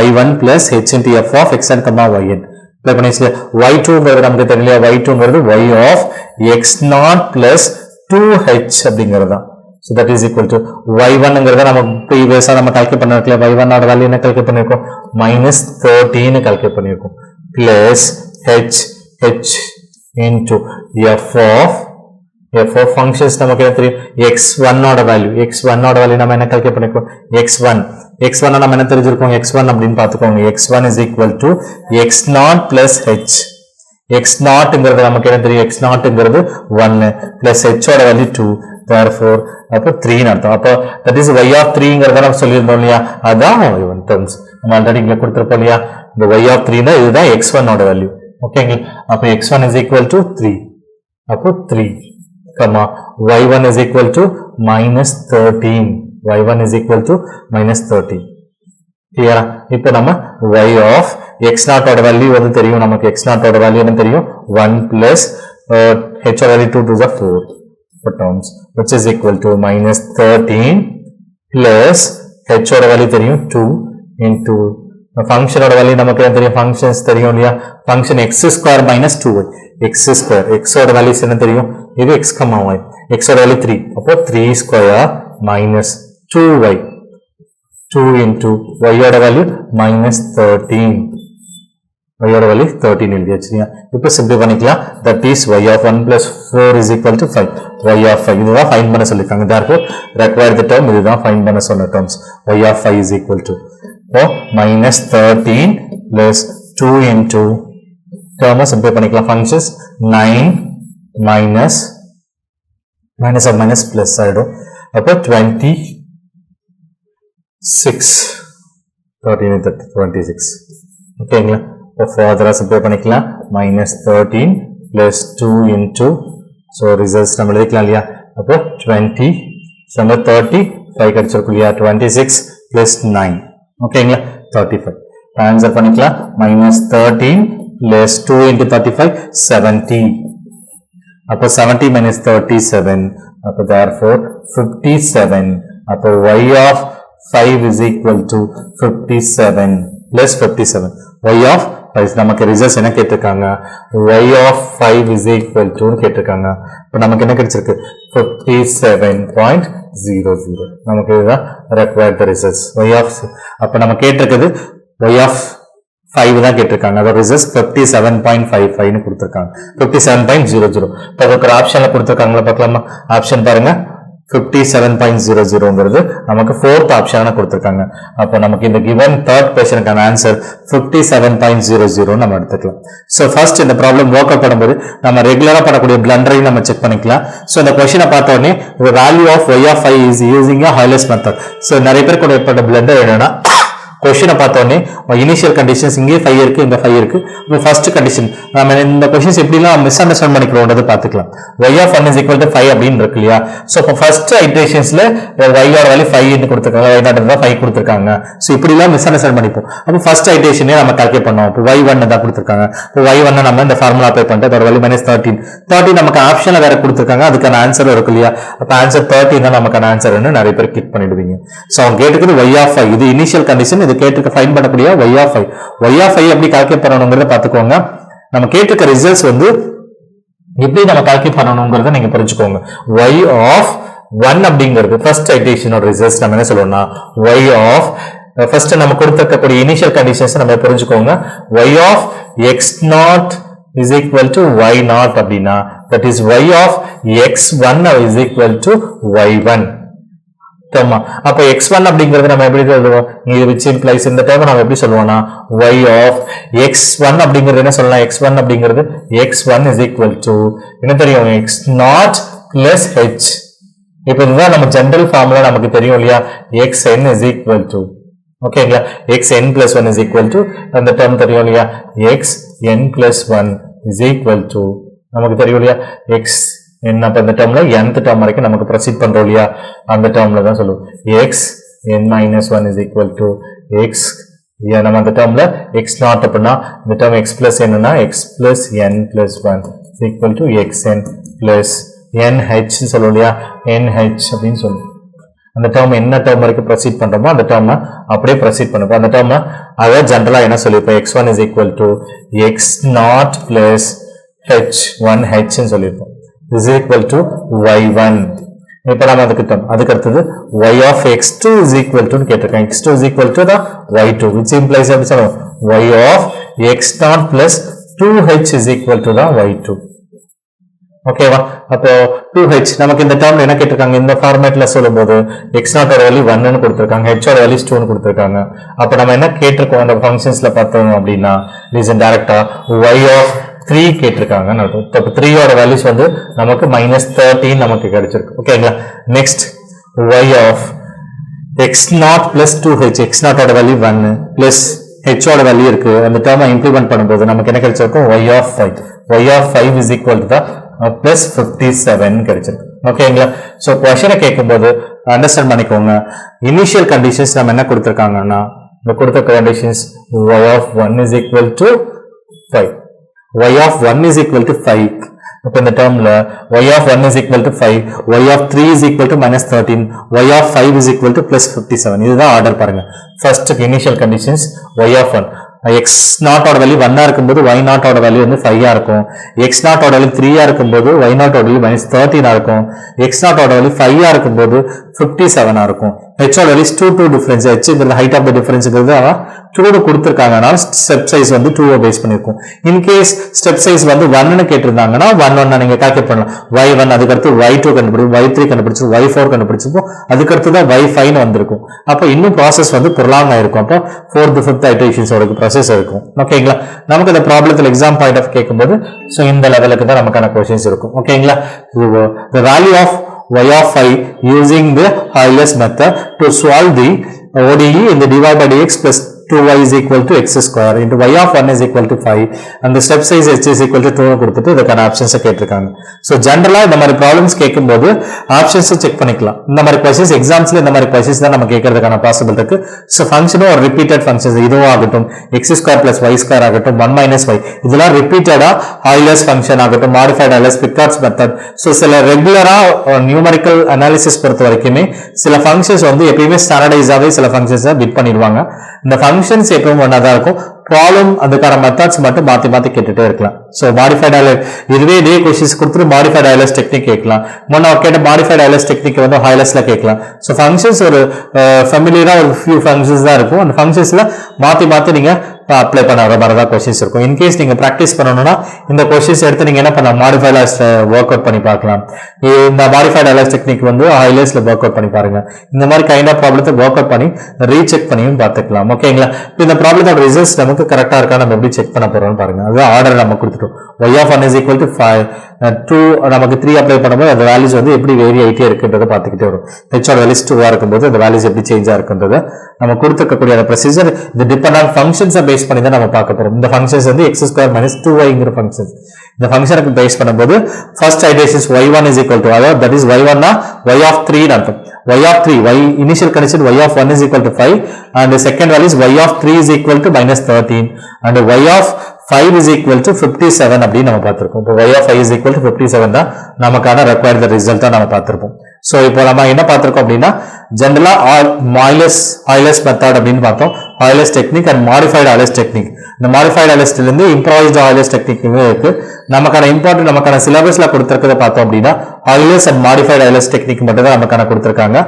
y1 plus h into f of x1 comma yn. apply பண்ணிச்சு. y2 ங்கிறது நமக்கு தெரியலையா? y2 ங்கிறது y of x0 plus 2h அப்படிங்கிறது தான். So that is equal to y1 ங்கிறத நம்ம ப்ரீவியஸா நம்ம கால்குலேட் பண்ணிருக்கோம். y1 ஓட வேல்யூ என்ன கால்குலேட் பண்ணிருக்கோம்? -13 னு கால்குலேட் பண்ணிருக்கோம். plus h into f of functions நமக்கு என்ன தெரியும்? x1 ஓட வேல்யூ நம்ம என்ன கால்குலேட் பண்ணிருக்கோம்? x1 நம்ம என்ன தெரிஞ்சிருக்கோம்? x1 அப்படினு பாத்துக்கோங்க. x1 is equal to x0 plus h. x0 ங்கிறது நமக்கு என்ன தெரியும்? x0 ங்கிறது 1 plus h ஓட வேல்யூ 2. therefore அப்போ 3 ன்னு அர்த்தம். அப்போ that is y of 3 ங்கறத நம்ம சொல்லிருந்தோம் இல்லையா? அதான் y1 terms நம்ம ஆல்ரெடி இங்க கொடுத்திருப்போம் இல்லையா? இந்த y of 3 னா இதுதான் x1 ஓட வேல்யூ. ஓகேங்க. அப்போ x1 is equal to 3. அப்போ 3, y1 is equal to -13. y1 is equal to -13. கிளியரா? இப்போ நம்ம y of x0 ஓட வேல்யூ வந்து தெரியும் நமக்கு. x0 ஓட வேல்யூ என்ன தெரியும்? 1 plus h ஓட value 2 to the 4 terms, which is equal to -13 plus h ஓட வேல்யூ தெரியும் 2 into function ஓட வேல்யூ நமக்கு என்ன தெரியும்? functions தெரியும் இல்லையா? function x square minus 2y. x square, x ஓட வேல்யூ என்ன தெரியும்? இது x, y. x ஓட வேல்யூ 3. அப்போ 3 square minus 2y. 2 into y ஓட வேல்யூ -13. y ஓட வேல்யூ 13 எழுதியாச்சு. இப்போ சிம்பிளை பண்ணிக்கலாம். that is y of 1 plus 4 is equal to 5. y of 5 இதுதான் ஃபைண்ட் பண்ண சொல்லிருக்காங்க. therefore require the term இதுதான் ஃபைண்ட் பண்ண சொன்ன terms. y of 5 is equal to -13 plus 2 into term சிம்பிளை பண்ணிக்கலாம். functions 9 minus of minus plus ஆயிடும். அப்போ 26. 26. ஓகேங்களா? இப்போ ஃபர்தரா சிம்பிளை பண்ணிக்கலாம். -13 plus 2 into so results நம்ம எழுதிக்கலாம் இல்லையா? அப்போ 20 நம்ம 35 கிடைச்சிருக்கும் இல்லையா? 26 plus 9. ஓகேங்களா? 35. ஆன்சர் பண்ணிக்கலாம். -13 plus 2 into 35 70. அப்போ 70 minus 37. அப்போ therefore 57. அப்போ y of 5 is equal to 57 plus 57. y of 5 நமக்கு ரிசல்ட்ஸ் என்ன கேட்டிருக்காங்க? y of 5 is equal to கேட்டிருக்காங்க. இப்போ நமக்கு என்ன கிடைச்சிருக்கு? 57.00. நமக்கு இதுதான் required the results. y of அப்போ நம்ம கேட்டிருக்குது y of 5 தான் கேட்டிருக்காங்க. அதோட ரிசல்ட்ஸ் 57.55 னு கொடுத்திருக்காங்க. 57.00. இப்போ அதுக்கு ஒரு ஆப்ஷன்ல கொடுத்திருக்காங்களா பார்க்கலாமா? ஆப்ஷன் பாருங்க. 57.00ங்கிறது நமக்கு fourth ஆப்ஷனா கொடுத்திருக்காங்க. அப்போ நமக்கு இந்த given third questionக்கான ஆன்சர் 57.00 நம்ம எடுத்துக்கலாம். சோ ஃபர்ஸ்ட் இந்த ப்ராப்ளம் வொர்க் அவுட் பண்ணும்போது நம்ம ரெகுலரா பண்ணக்கூடிய பிளண்டரையும் நம்ம செக் பண்ணிக்கலாம். சோ இந்த क्वेश्चन பார்த்த உடனே the value of y of 5 is using a Euler's method. So நிறைய பேர் கூட ஏற்பட்ட பிளண்டர் என்னன்னா क्वेश्चन பார்த்த உடனே இனிஷியல் கண்டிஷன்ஸ் இங்கே 5 இருக்கு, இங்க 5 இருக்கு. இப்போ ஃபர்ஸ்ட் கண்டிஷன் நம்ம இந்த क्वेश्चंस எப்படிலாம் மிஸ் அண்டர்ஸ்டாண்ட் பண்ணிக்கிறோம்ன்றது பாத்துக்கலாம். y of 1 is equal to 5 அப்படினு இருக்கு இல்லையா? சோ இப்போ ஃபர்ஸ்ட் ஐட்ரேஷன்ஸ்ல y ஓட வேல்யூ 5 ன்னு கொடுத்திருக்காங்க, y நாட் இருந்தா 5 கொடுத்திருக்காங்க. சோ இப்படிலாம் மிஸ் அண்டர்ஸ்டாண்ட் பண்ணிப்போம். அப்போ ஃபர்ஸ்ட் ஐட்ரேஷனே நம்ம கால்குலேட் பண்ணோம். இப்போ y1 தான் கொடுத்திருக்காங்க. இப்போ y1 நம்ம இந்த ஃபார்முலா அப்ளை பண்ணிட்டு அதோட வேல்யூ -13. 13 நமக்கு ஆப்ஷன்ல வேற கொடுத்திருக்காங்க. அதுக்கான ஆன்சர் இருக்கு இல்லையா? அப்ப ஆன்சர் 13 தான் நமக்கான ஆன்சர்னு நிறைய பேர் கிளிக் பண்ணிடுவீங்க. சோ அவங்க கேட்டுக்கிறது y of 5. இது இனிஷியல் கண்டிஷன். இது கேட்டுக்க ஃபைண்ட் பண்ணக்கூடிய y of 5. y of 5 எப்படி கால்குலேட் பண்ணணும்ங்கறத பாத்துக்கோங்க. நம்ம கேட்டுக்க ரிசல்ட்ஸ் வந்து எப்படி நம்ம கால்குலேட் பண்ணணும்ங்கறத நீங்க புரிஞ்சுக்கோங்க. y of 1 அப்படிங்கிறது ஃபர்ஸ்ட் ஐட்ரேஷனோட ரிசல்ட்ஸ் நம்ம என்ன சொல்றோம்னா y of ஃபர்ஸ்ட் நம்ம கொடுத்திருக்கக்கூடிய இனிஷியல் கண்டிஷன்ஸ் நம்ம புரிஞ்சுக்கோங்க. y of x0 is equal to y0 அப்படினா that is y of x1 is equal to y1. தம்மா அப்ப x1 அப்படிங்கறது நம்ம எப்படி எழுதுவோம்? இது which implies இந்த டேர்ம் நாம எப்படி சொல்லுவோம்னா y of x1 அப்படிங்கறது என்ன சொல்லலாம்? x1 அப்படிங்கறது x1 is equal to என்ன தெரியும்? x0 plus h. இப்போ இதுதான் நம்ம ஜெனரல் ஃபார்முலா நமக்கு தெரியும் இல்லையா? xn is equal to ஓகேங்களா? xn plus 1 is equal to அந்த டேர்ம் தெரியும் இல்லையா? xn plus 1 is equal to நமக்கு தெரியும் இல்லையா? என்ன அப்ப இந்த டேர்ம்ல nth டேர்ம் வரைக்கும் நமக்கு ப்ரொசீட் பண்றோம் இல்லையா, அந்த டேர்ம்ல தான் சொல்லுவோம் x n minus 1 is equal to x. நம்ம அந்த டேர்ம்ல x நாட் அப்படின்னா இந்த டேர்ம் x plus n னா x plus n plus 1 is equal to xn plus nh சொல்லுவோம் இல்லையா, nh அப்படின்னு சொல்லுவோம். அந்த டேர்ம் என்ன டேர்ம் வரைக்கும் ப்ரொசீட் பண்றோமோ அந்த டேர்ம் அப்படியே ப்ரொசீட் பண்ணுவோம். அந்த டேர்ம் அத ஜெனரலா என்ன சொல்லிருப்போம், x1 is equal to x naught plus h1h ன்னு சொல்லிருப்போம். is equal to y1. இப்ப நாம அதுக்கு அடுத்தது y of x2 is equal to கேட்டிருக்கேன். x2 is equal to the y2 which implies எப்படி சொல்லுவோம், y of x naught plus 2h is equal to the y2. ஓகேவா, அப்போ 2h நமக்கு இந்த டேர்ம்ல என்ன கேட்டிருக்காங்க, இந்த ஃபார்மேட்ல சொல்லும்போது x நாட் ஓட வேல்யூ 1 ன்னு கொடுத்திருக்காங்க, h ஓட வேல்யூ 2 ன்னு கொடுத்திருக்காங்க. அப்ப நம்ம என்ன கேட்டிருக்கோம் அந்த ஃபங்க்ஷன்ஸ்ல பார்த்தோம் அப்படின்னா ரீசன் டைரக்டா y of 3 கேட்டிருக்காங்க. இப்போ 3 ஓட வேல்யூஸ் வந்து நமக்கு -13 நமக்கு கிடைச்சிருக்கு. ஓகேங்களா, next y of x not plus 2h, x not ஓட வேல்யூ 1 பிளஸ் h ஓட வேல்யூ இருக்கு. அந்த டேர்மை இம்ப்ளிமெண்ட் பண்ணும்போது நமக்கு என்ன கிடைச்சிருக்கும், y of 5. y of 5 is equal to the plus 57 கிடைச்சிருக்கு. ஓகேங்களா, சோ क्वेश्चனை கேட்கும்போது அண்டர்ஸ்டாண்ட் பண்ணிக்கோங்க. இனிஷியல் கண்டிஷன்ஸ் நம்ம என்ன கொடுத்திருக்காங்கன்னா, இந்த கொடுத்த conditions y of 1 is equal to 5, y of 1 is equal to 5. அப்ப இந்த டேர்ம்ல y of 1 is equal to 5, y of 3 is equal to -13, y of 5 is equal to plus 57. இதுதான் order பாருங்க. First initial conditions y of 1, x not ஓட value 1 இருக்கும்போது y not ஓட value வந்து 5 இருக்கும். x not ஓட வேல்யூ 3 இருக்கும்போது y not ஓட வேல்யூ -13 இருக்கும். x நாட் ஓட வேல்யூ 5 இருக்கும்போது 57 இருக்கும். h ஓட வேல்யூ 2 டிஃபரன்ஸ், h ங்கிறது ஹைட் ஆஃப் தி டிஃபரன்ஸ்ங்கிறது அவ 2 கொடுத்திருக்காங்கனா ஸ்டெப் சைஸ் வந்து 2 பேஸ் பண்ணிருக்கும். இன் கேஸ் ஸ்டெப் சைஸ் வந்து 1 ன்னு கேட்டிருந்தாங்கன்னா 1 நீங்க கால்குலேட் பண்ணலாம். y1 அதுக்கு அடுத்து y2 கண்டுபிடிச்சு, y3 கண்டுபிடிச்சு, y4 கண்டுபிடிச்சிப்போம். அதுக்கு அடுத்து தான் y5 ன்னு வந்திருக்கும். அப்ப இன்னும் process வந்து prolong ஆயிருக்கும். அப்ப 4th 5th iterations வரைக்கும் process இருக்கும். ஓகேங்களா, நமக்கு இந்த ப்ராப்ளத்துல எக்ஸாம் பாயிண்ட் ஆஃப் கேட்கும்போது சோ இந்த லெவலுக்கு தான் நமக்கான क्वेश्चंस இருக்கும். ஓகேங்களா, the value of y of 5 using the Euler's method to solve the ODE in the dy by dx plus 2y is equal to x square into y of 1 is equal to 5 and the step size h is equal to 2 கொடுத்துட்டு இதுக்கான options கேட்டிருக்காங்க. So ஜெனரலா இந்த மாதிரி problems கேட்கும்போது options check பண்ணிக்கலாம். இந்த மாதிரி क्वेश्चंस எக்ஸாம்ஸ்ல இந்த மாதிரி क्वेश्चंस தான் நம்ம கேட்கிறதுக்கான பாசிபிள் இருக்கு. சோ ஃபங்க்ஷனும் ஒரு ரிப்பீட்டட் ஃபங்க்ஷன்ஸ் இதுவும் ஆகட்டும், x square plus y square ஆகட்டும், 1 மைனஸ் y இதெல்லாம் ரிப்பீட்டடா Euler's ஃபங்க்ஷன் ஆகட்டும், மாடிஃபைட் Euler's பிக்கார்ட்ஸ் மெத்தட். சோ சில ரெகுலரா நியூமெரிக்கல் அனாலிசிஸ் பொறுத்த வரைக்குமே சில ஃபங்க்ஷன்ஸ் வந்து எப்பயுமே ஸ்டாண்டர்டைஸாவே சில ஃபங்க்ஷன்ஸை பிட் பண்ணிடுவாங்க. இந்த ஃபங்க்ஷன்ஸ் எப்பவும் ஒன்னாதான் இருக்கும். ப்ராப்ளம் அதுக்கான மெத்தட்ஸ் மட்டும் மாத்தி மாத்தி கேட்டுட்டே இருக்கலாம். சோ மாடிஃபைட் Euler இதுவே இதே क्वेश्चंस கொடுத்துட்டு மாடிஃபைட் Euler's டெக்னிக் கேட்கலாம். முன்ன கேட்ட மாடிஃபைட் Euler's டெக்னிக் வந்து Euler'sல கேட்கலாம். சோ ஃபங்க்ஷன்ஸ் ஒரு ஃபெமிலியரா ஒரு ஃபியூ ஃபங்க்ஷன்ஸ் தான் இருக்கும். அந்த ஃபங்க்ஷன்ஸ்ல மாத்தி மாத்தி நீங்க அப்ளை பண்ண வர மாதிரி தான் क्वेश्चंस இருக்கும். இன் கேஸ் நீங்க பிராக்டிஸ் பண்ணணும்னா இந்த क्वेश्चंस எடுத்து நீங்க என்ன பண்ணலாம், மாடிஃபைட் Euler'sல வொர்க் அவுட் பண்ணி பார்க்கலாம். இந்த மாடிஃபைட் Euler's டெக்னிக் வந்து Euler'sல வொர்க் அவுட் பண்ணி பாருங்க. இந்த மாதிரி கைண்ட் ஆஃப் ப்ராப்ளத்தை வொர்க் அவுட் பண்ணி ரீசெக் பண்ணியும் பார்த்துக்கலாம். ஓகேங்களா, இந்த ப்ராப்ளத்தோட ரிசல்ட்ஸ் நமக்கு கரெக்டா இருக்கா நம்ம எப்படி செக் பண்ண போறோம்னு பாருங்க. அது ஆர்டர் நம்ம கொடுத்துட்டோம். y of 1 is equal to 5, 2 நமக்கு 3 அப்ளை பண்ணும்போது அந்த வேல்யூஸ் வந்து எப்படி வேரி ஆயிட்டே இருக்குன்றத பார்த்துக்கிட்டே வரும். h ஓட வேல்யூஸ் 2 இருக்கும்போது அந்த வேல்யூஸ் எப்படி சேஞ்ச் ஆகுன்றத நம்ம கொடுத்துக்கக்கூடிய அந்த ப்ரொசீஜர் இந்த டிபெண்டன்ட் ஃபங்க்ஷன்ஸை பேஸ் பண்ணி தான் நம்ம பார்க்க போறோம். இந்த ஃபங்க்ஷன்ஸ் வந்து x ஸ்கொயர் மைனஸ் 2yங்கிற ஃபங்க்ஷன்ஸ். இந்த ஃபங்க்ஷனுக்கு பேஸ் பண்ணும்போது first iterations y1 is equal to, அதாவது தட் இஸ் y1 னா y of 3 ன்னு அர்த்தம். y of 3, y initial condition y of 1 is equal to 5 and the second value is y of 3 is equal to -13 and y of 5 is equal to 57 அப்படி நம்ம பார்த்திருக்கோம். இப்போ y of 5 is equal to 57 தான் நமக்கான required result தான் நம்ம பார்த்திருப்போம். So இப்போ நம்ம என்ன பார்த்திருக்கோம் அப்படின்னா ஜெனரலா Euler's method அப்படின்னு பார்த்தோம், Euler's technique and modified Euler's technique. இந்த modified Euler's இருந்து improvised Euler's technique இருக்கு. நமக்கான சிலபஸ்ல கொடுத்திருக்கிறத பார்த்தோம் அப்படின்னா Euler's and modified Euler's technique மட்டும் தான் நமக்கான கொடுத்திருக்காங்க.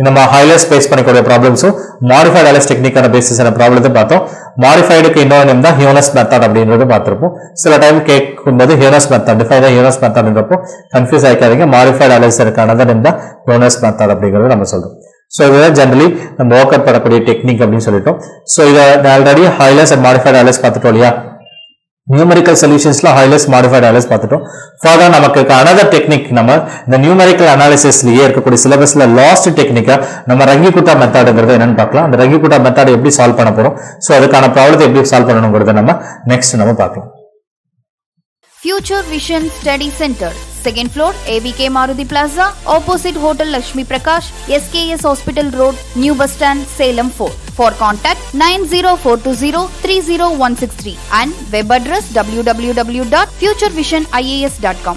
இந்த Euler's பேஸ் பண்ணிக்கூடிய ப்ராப்ளம்ஸும் modified Euler's technique ஆன பேசிஸான ப்ராப்ளத்தை பார்த்தோம். மாடிஃபைடுக்கு இன்னொரு நேம் தான் Euler's method அப்படின்றது பார்த்திருப்போம். சில டைம் கேட்கும்போது Euler's method டிஃபைன் Euler's methodன்றப்போ கன்ஃபியூஸ் ஆயிக்காதீங்க. மாடிஃபைட் Euler's another நேம் தான் Euler's method அப்படிங்கறது நம்ம சொல்றோம். சோ இதுதான் ஜெனரலி நம்ம வொர்க் அவுட் பண்ணக்கூடிய டெக்னிக் அப்படின்னு சொல்லிட்டோம். சோ இத already Euler's and modified Euler's பார்த்துட்டோம் இல்லையா. நியூமெரிக்கல் சொல்யூஷன்ஸ்ல Euler's modified Euler's பார்த்துட்டோம். ஃபர்தர் நமக்கு another டெக்னிக் நம்ம இந்த நியூமெரிக்கல் அனாலிசிஸ்லயே இருக்கக்கூடிய சிலபஸ்ல லாஸ்ட் டெக்னிக்கா நம்ம ரங்கிகுட்டா மெத்தட்ங்கிறது என்னன்னு பார்க்கலாம். அந்த ரங்கிகுட்டா மெத்தட் எப்படி சால்வ் பண்ண போறோம், சோ அதுக்கான ப்ராப்ளத்தை எப்படி சால்வ் பண்ணணும்ங்கறத நம்ம நெக்ஸ்ட் நம்ம பார்க்கலாம். Future Vision Study Center Second floor, ABK Maruti Plaza, opposite Hotel Lakshmi Prakash, SKS Hospital Road, New Bus Stand, Salem 4. For contact 90420 30163 and web address www.futurevision.ias.com.